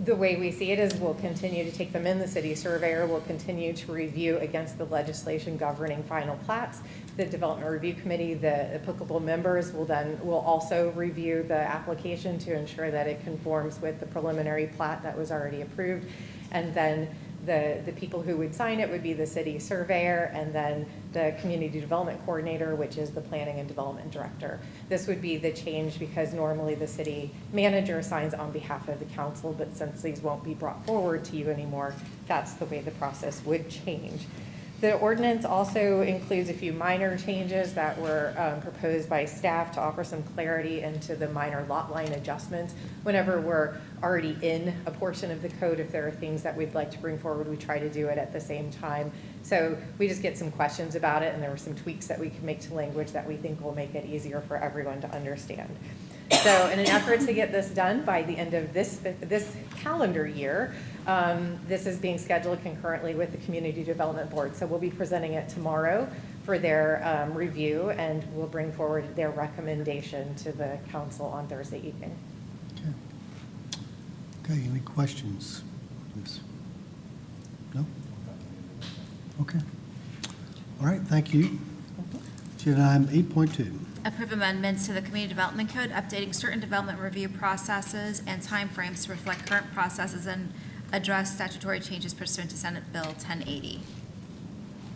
the way we see it is we'll continue to take them in. The city surveyor will continue to review against the legislation governing final plats. The development review committee, the applicable members will also review the application to ensure that it conforms with the preliminary plat that was already approved. And then the people who would sign it would be the city surveyor and then the community development coordinator, which is the planning and development director. This would be the change because normally the city manager signs on behalf of the council, but since these won't be brought forward to you anymore, that's the way the process would change. The ordinance also includes a few minor changes that were proposed by staff to offer some clarity into the minor lot line adjustments. Whenever we're already in a portion of the code, if there are things that we'd like to bring forward, we try to do it at the same time. So we just get some questions about it, and there were some tweaks that we can make to language that we think will make it easier for everyone to understand. So in an effort to get this done by the end of this calendar year, this is being scheduled concurrently with the Community Development Board. So we'll be presenting it tomorrow for their review, and we'll bring forward their recommendation to the council on Thursday evening. Okay, any questions? Please. No? Okay. All right, thank you. Agenda item 8.2. Approve amendments to the Community Development Code, updating certain development review processes and timeframes to reflect current processes and address statutory changes pursuant to Senate Bill 1080.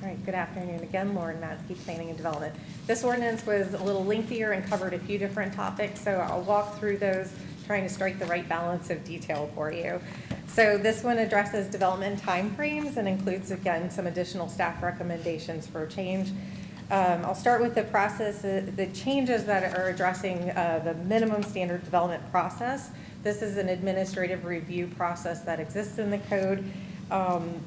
All right, good afternoon again, Lauren Matzke, Planning and Development. This ordinance was a little lengthier and covered a few different topics, so I'll walk through those, trying to strike the right balance of detail for you. So this one addresses development timeframes and includes, again, some additional staff recommendations for change. I'll start with the process, the changes that are addressing the minimum standard development process. This is an administrative review process that exists in the code.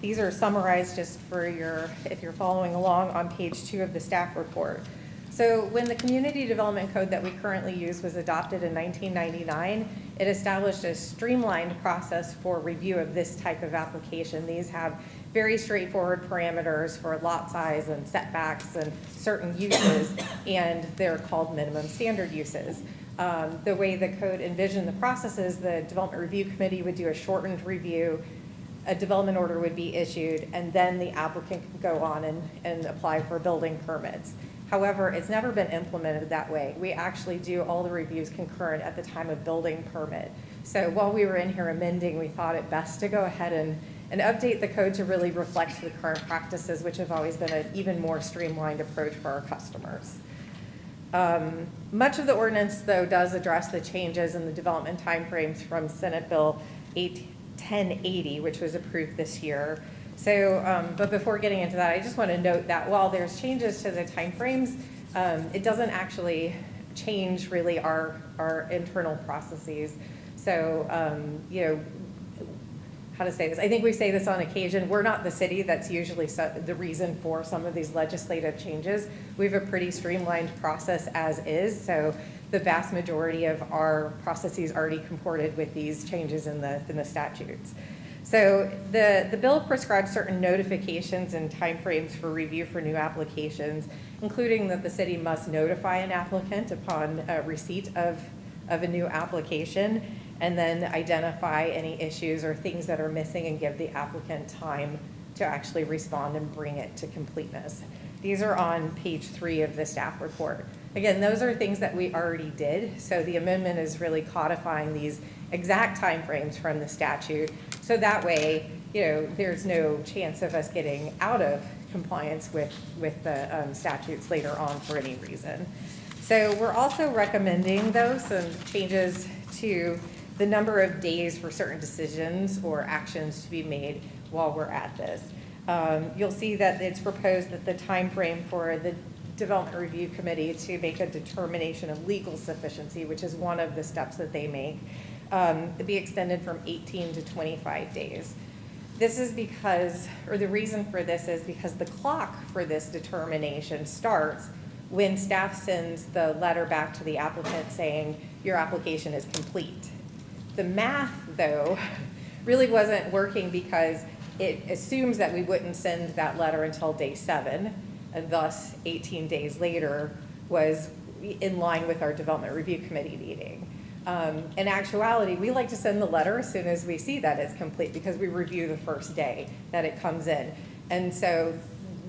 These are summarized just for if you're following along on page 2 of the staff report. So when the Community Development Code that we currently use was adopted in 1999, it established a streamlined process for review of this type of application. These have very straightforward parameters for lot size and setbacks and certain uses, and they're called minimum standard uses. The way the code envisioned the process is the Development Review Committee would do a shortened review, a development order would be issued, and then the applicant could go on and apply for building permits. However, it's never been implemented that way. We actually do all the reviews concurrent at the time of building permit. So while we were in here amending, we thought it best to go ahead and update the code to really reflect the current practices, which have always been an even more streamlined approach for our customers. Much of the ordinance, though, does address the changes in the development timeframes from Senate Bill 1080, which was approved this year. So, but before getting into that, I just want to note that while there's changes to the timeframes, it doesn't actually change really our internal processes. So, you know, how to say this? I think we say this on occasion. We're not the city that's usually the reason for some of these legislative changes. We have a pretty streamlined process as is. So the vast majority of our processes already comported with these changes in the statutes. So the bill prescribes certain notifications and timeframes for review for new applications, including that the city must notify an applicant upon receipt of a new application, and then identify any issues or things that are missing and give the applicant time to actually respond and bring it to completeness. These are on page 3 of the staff report. Again, those are things that we already did, so the amendment is really codifying these exact timeframes from the statute, so that way, you know, there's no chance of us getting out of compliance with the statutes later on for any reason. So we're also recommending, though, some changes to the number of days for certain decisions or actions to be made while we're at this. You'll see that it's proposed that the time frame for the Development Review Committee to make a determination of legal sufficiency, which is one of the steps that they make, be extended from 18 to 25 days. This is because, or the reason for this is because the clock for this determination starts when staff sends the letter back to the applicant saying your application is complete. The math, though, really wasn't working because it assumes that we wouldn't send that letter until day 7, and thus 18 days later was in line with our Development Review Committee meeting. In actuality, we like to send the letter as soon as we see that it's complete because we review the first day that it comes in. And so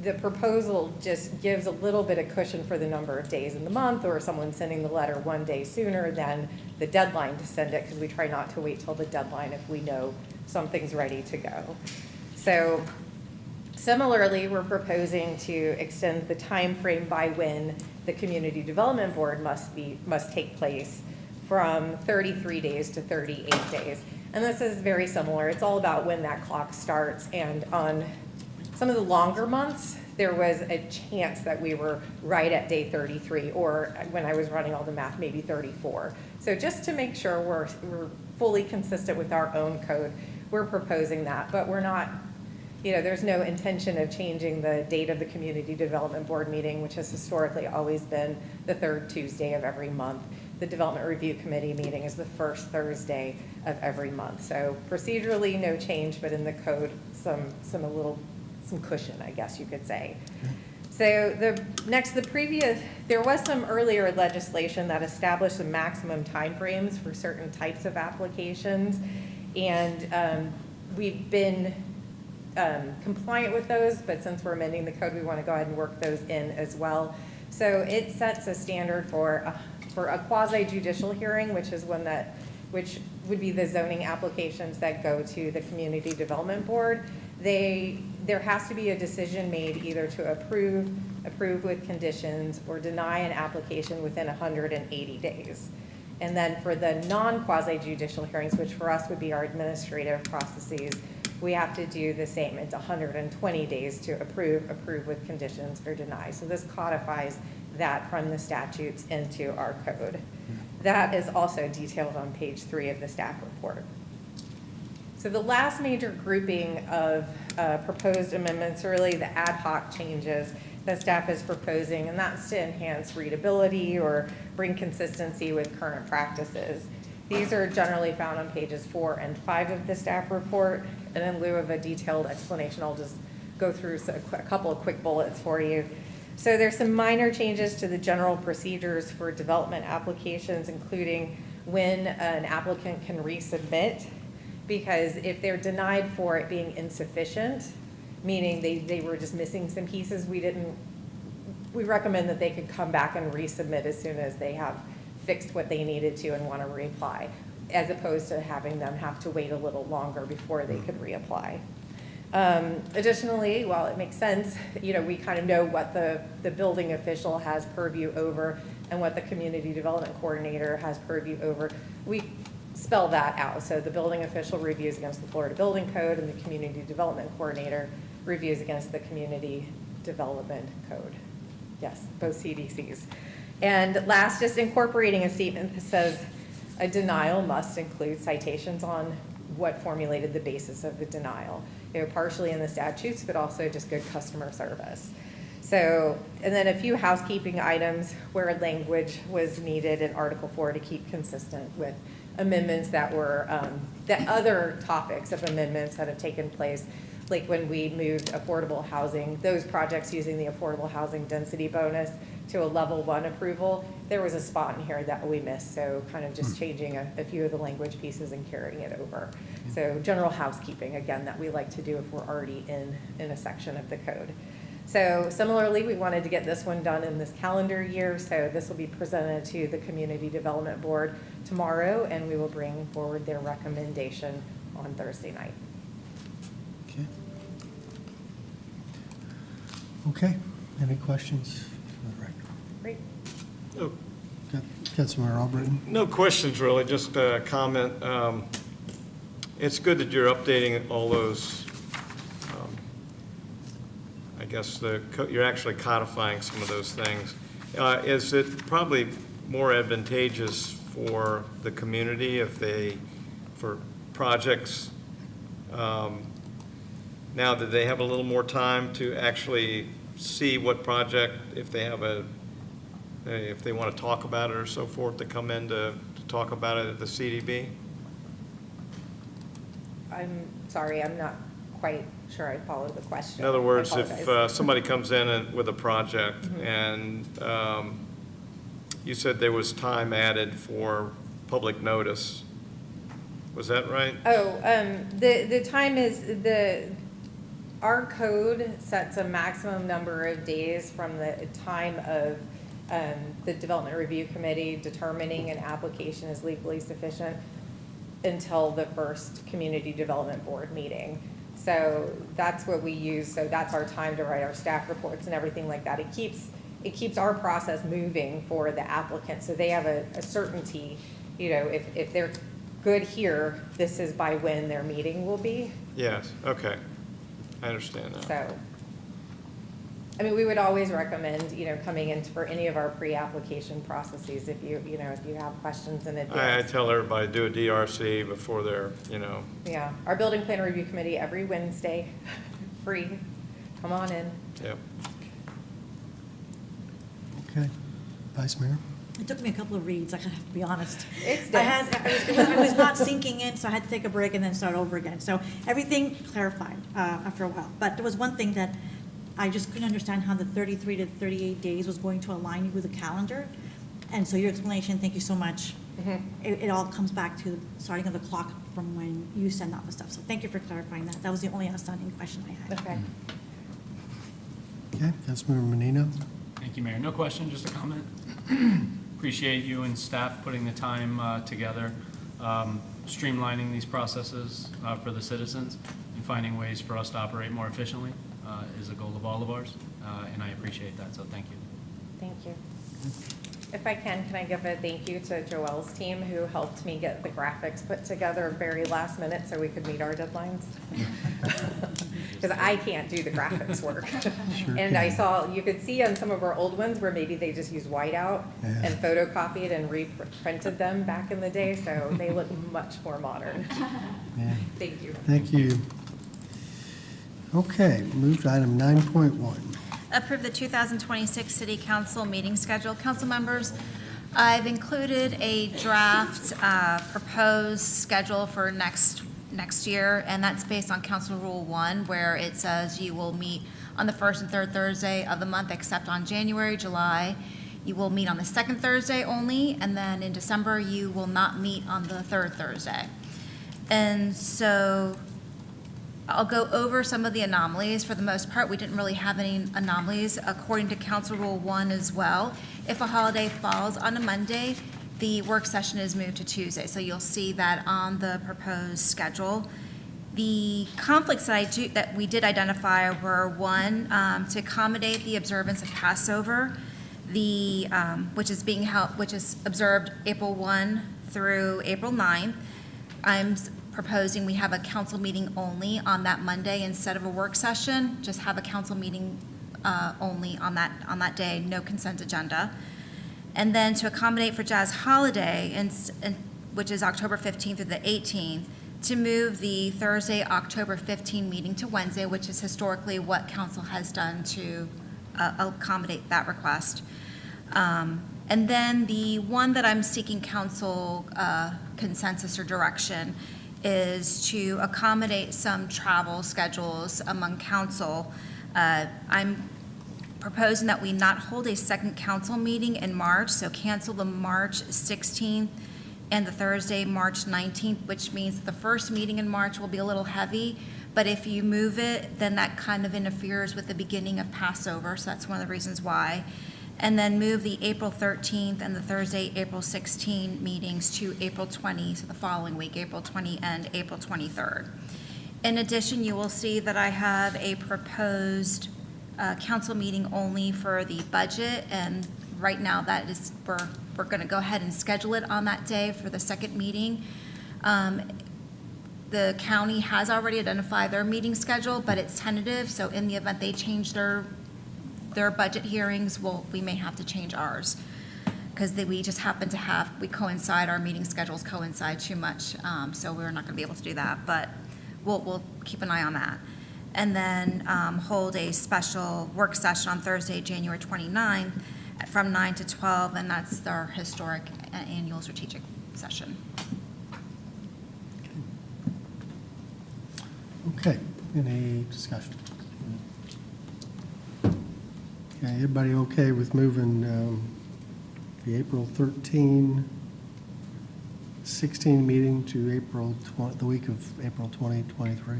the proposal just gives a little bit of cushion for the number of days in the month, or someone sending the letter one day sooner than the deadline to send it, because we try not to wait till the deadline if we know something's ready to go. So similarly, we're proposing to extend the time frame by when the Community Development Board must take place from 33 days to 38 days. And this is very similar. It's all about when that clock starts. And on some of the longer months, there was a chance that we were right at day 33, or when I was running all the math, maybe 34. So just to make sure we're fully consistent with our own code, we're proposing that. But we're not, there's no intention of changing the date of the Community Development Board meeting, which has historically always been the 3rd Tuesday of every month. The Development Review Committee meeting is the 1st Thursday of every month. So procedurally, no change, but in the code, some cushion, I guess you could say. So there was some earlier legislation that established some maximum timeframes for certain types of applications, and we've been compliant with those, but since we're amending the code, we want to go ahead and work those in as well. So it sets a standard for a quasi-judicial hearing, which would be the zoning applications that go to the Community Development Board. There has to be a decision made either to approve with conditions, or deny an application within 180 days. And then for the non-quasi-judicial hearings, which for us would be our administrative processes, we have to do the same. It's 120 days to approve with conditions, or deny. So this codifies that from the statutes into our code. That is also detailed on page 3 of the staff report. So the last major grouping of proposed amendments are really the ad hoc changes that staff is proposing, and that's to enhance readability or bring consistency with current practices. These are generally found on pages 4 and 5 of the staff report, and in lieu of a detailed explanation, I'll just go through a couple of quick bullets for you. So there's some minor changes to the general procedures for development applications, including when an applicant can resubmit, because if they're denied for it being insufficient, meaning they were just missing some pieces, we recommend that they could come back and resubmit as soon as they have fixed what they needed to and want to reapply, as opposed to having them have to wait a little longer before they could reapply. Additionally, while it makes sense, we kind of know what the building official has purview over and what the community development coordinator has purview over, we spell that out. So the building official reviews against the Florida Building Code, and the community development coordinator reviews against the Community Development Code. Yes, both CDCs. And last, just incorporating a statement that says a denial must include citations on what formulated the basis of the denial. Partially in the statutes, but also just good customer service. So, and then a few housekeeping items where language was needed in Article 4 to keep consistent with amendments that were, that other topics of amendments that have taken place, like when we moved affordable housing, those projects using the affordable housing density bonus to a level 1 approval, there was a spot in here that we missed, so kind of just changing a few of the language pieces and carrying it over. So general housekeeping, again, that we like to do if we're already in a section of the code. So similarly, we wanted to get this one done in this calendar year, so this will be presented to the Community Development Board tomorrow, and we will bring forward their recommendation on Thursday night. Okay, any questions for the director? Great. No, Councilmember Albritton? no questions really, just a comment. It's good that you're updating all those guess you're actually codifying some of those things. Is it probably more advantageous for the community for projects, now that they have a little more time to actually see what project, if they want to talk about it or so forth, to come in to talk about it at the CDB? I'm sorry, I'm not quite sure I follow the question. In other words, I if apologize. somebody comes in with a project and you said there was time added for public notice, was that right? Oh, the time is our code sets a maximum number of days from the time of the Development Review Committee determining an application is legally sufficient until the first Community Development Board meeting. So that's what we use. So that's our time to write our staff reports and everything like that. It keeps our process moving for the applicant. So they have a certainty, you know, if they're good here, this is by when their meeting will be. Yes, okay. I understand that. So, I mean, we would always recommend, you know, coming in for any of our pre-application processes if you have questions in I advance. tell everybody, do a DRC before they're, Yeah, our Building Plan Review Committee every Wednesday, free. Come on in. Yep. Okay. Vice Mayor? It took me a couple of reads, I have to be honest. It's I was not sinking in, so I had to take a break and then start over again. So everything clarified after a while. But there was one thing that I just couldn't understand how the 33 to 38 days was going to align with the calendar. And so your explanation, thank you so much. It all comes back to the starting of the clock from when you send out the stuff. So thank you for clarifying that. That was the only outstanding question I had. Okay. Okay, Councilmember Menino? Thank you, Mayor. No question, just a comment. Appreciate you and staff putting the time together, streamlining these processes for the citizens and finding ways for us to operate more efficiently is a goal of all of ours, and I appreciate that, so thank you. Thank you. If I can I give a thank you to Joelle's team who helped me get the graphics put together very last minute so we could meet our deadlines? Because I can't do the graphics work. And I saw, you could see on some of our old ones where maybe they just used whiteout and photocopied and reprinted them back in the day, so they look much more modern. Yeah. Thank you. Thank you. Okay, move to item 9.1. Approve the 2026 City Council meeting schedule. Council members, I've included a draft proposed schedule for next year, and that's based on Council Rule 1, where it says you will meet on the first and third Thursday of the month, except on January, July. You will meet on the second Thursday only, and then in December, you will not meet on the third Thursday. And so I'll go over some of the anomalies. For the most part, we didn't really have any anomalies according to Council Rule 1 as well. If a holiday falls on a Monday, the work session is moved to Tuesday. So you'll see that on the proposed schedule. The conflicts that we did identify were, one, to accommodate the observance of Passover, which is observed April 1 through April 9th. I'm proposing we have a council meeting only on that Monday instead of a work session. Just have a council meeting only on that day, no consent agenda. And then to accommodate for Jazz Holiday, which is October 15th through the 18th, to move the Thursday, October 15 meeting to Wednesday, which is historically what council has done to accommodate that request. And then the one that I'm seeking council consensus or direction is to accommodate some travel schedules among council. I'm proposing that we not hold a second council meeting in March, so cancel the March 16th and the Thursday, March 19th, which means that the first meeting in March will be a little heavy, but if you move it, then that kind of interferes with the beginning of Passover, so that's one of the reasons why. And then move the April 13th and the Thursday, April 16 meetings to April 20, so the following week, April 20 and April 23rd. In addition, you will see that I have a proposed council meeting only for the budget, and right now that is, we're going to go ahead and schedule it on that day for the second meeting. the county has already identified their meeting schedule, but it's tentative, so in the event they change their budget hearings, we may have to change ours. Because we just happen to our meeting schedules coincide too much, so we're not gonna be able to do that, but we'll keep an eye on that. And then hold a special work session on Thursday, January 29th, from 9 to 12, and that's our historic annual strategic session. Okay, any discussion? Okay, everybody okay with moving the April 16 meeting to the week of April 2023?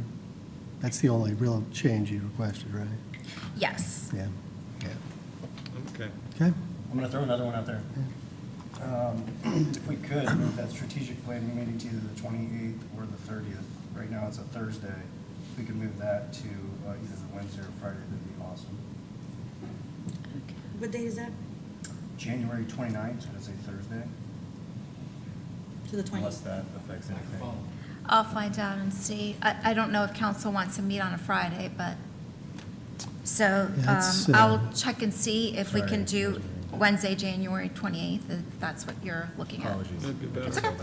That's the only real change you requested, right? Yes. Yeah. Okay. Okay. I'm going to throw another one out there. If we could move that strategic planning meeting to either the 28th or the 30th. Right now it's a Thursday. If we could move that to either the Wednesday or Friday, that'd be awesome. What day is that? January 29th, so that's a Thursday. To the 20th? Unless that affects anything. I'll find out and see. I don't know if council wants to meet on a Friday, but, so That's, I'll check and see if we can Friday, do Wednesday, January 28th, if that's what you're looking at. Apologies. That'd be better. It's okay.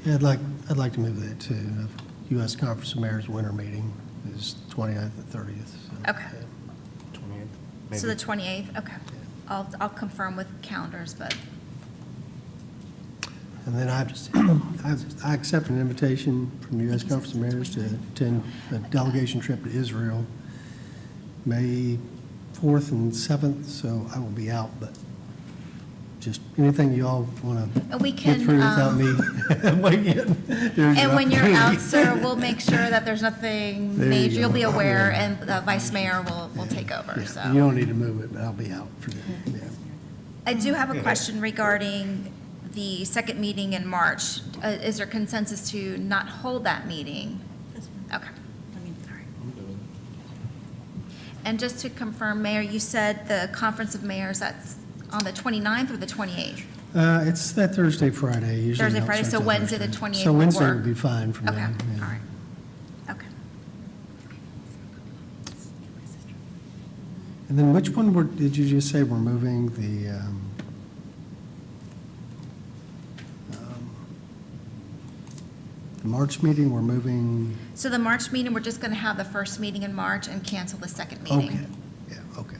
Yeah, I'd like to move that to U.S. Conference of Mayors winter meeting is 29th and 30th. So, Okay. 28th. So the 28th, okay. I'll confirm with calendars, but, And then I accept an invitation from the U.S. Conference of Mayors to attend a delegation trip to Israel, May 4th and 7th, so I will be out, but just anything you all want to we get can, through without me weighing in. there's and an when you're out, opportunity. sir, we'll make sure that there's nothing There you major. You'll go. be aware, Yeah. and the vice mayor will take over, Yeah, so. You don't need to move it, but I'll be out for that, yeah. I do have a question regarding the second meeting in March. Is there consensus to not hold that meeting? That's fine. Okay. I mean, And just to confirm, Mayor, you said the Conference of Mayors, that's on the 29th or the 28th? It's that Thursday, Friday, usually. Thursday, don't Friday, start so till Wednesday, the Thursday. 28th So would Wednesday work. would be fine for me. Okay, all yeah. right. Okay. And then which one did you just say we're moving the March meeting, we're moving? So the March meeting, we're just going to have the first meeting in March and cancel the second meeting. Okay, yeah, okay.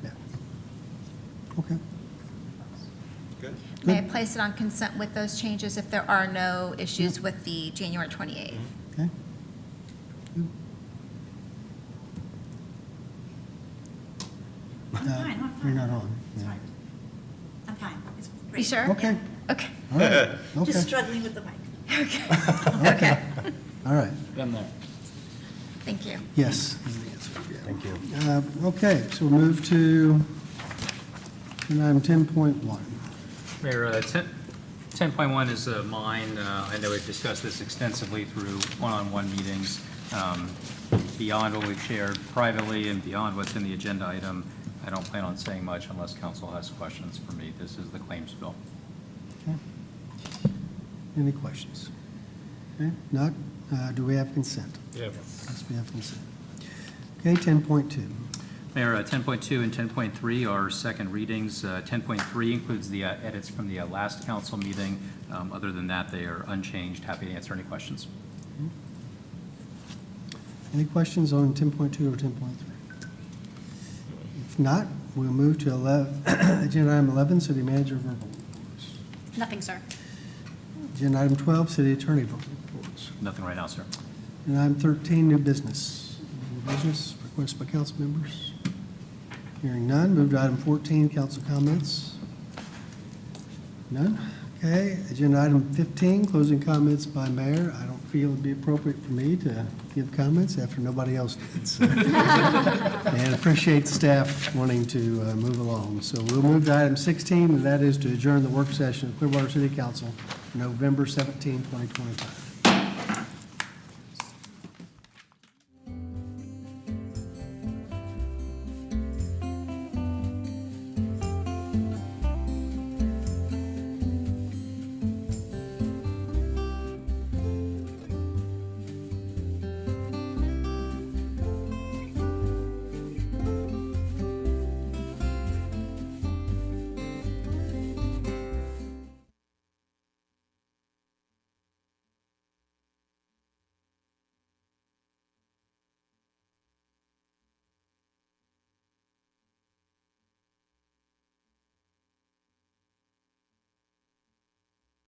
Yeah. Okay. Good. May I place it on consent with those changes if there are no issues with the January 28th? Okay. Good. I'm fine, I'm fine. You're not on. It's yeah. fine. I'm fine. It's You great. sure? Okay. Okay. All right, Just okay, struggling with the mic. Okay. all right. Been there. Thank you. Yes. is the answer, yeah. Thank you. Okay, so we'll move to item 10.1. Mayor, 10.1 is mine. I know we've discussed this extensively through one-on-one meetings. Beyond what we've shared privately and beyond what's in the agenda item, I don't plan on saying much unless council has questions for me. This is the claims bill. Okay. Any questions? Okay, not, do we have consent? Yeah. Yes, we have consent. Okay, 10.2. Mayor, 10.2 and 10.3 are second readings. 10.3 includes the edits from the last council meeting. Other than that, they are unchanged. Happy to answer any questions. Any questions on 10.2 or 10.3? If not, we'll move to agenda item 11, city manager verbal reports. Nothing, sir. Agenda item 12, city attorney verbal reports. Nothing right now, sir. And item 13, new business. New business, requests by council members. Hearing none, move to item 14, council comments. None? Okay, agenda item 15, closing comments by mayor. I don't feel it'd be appropriate for me to give comments after nobody else did. So. And appreciate the staff wanting to move along. So we'll move to item 16, and that is to adjourn the work session of Clearwater City Council, November 17, 2025.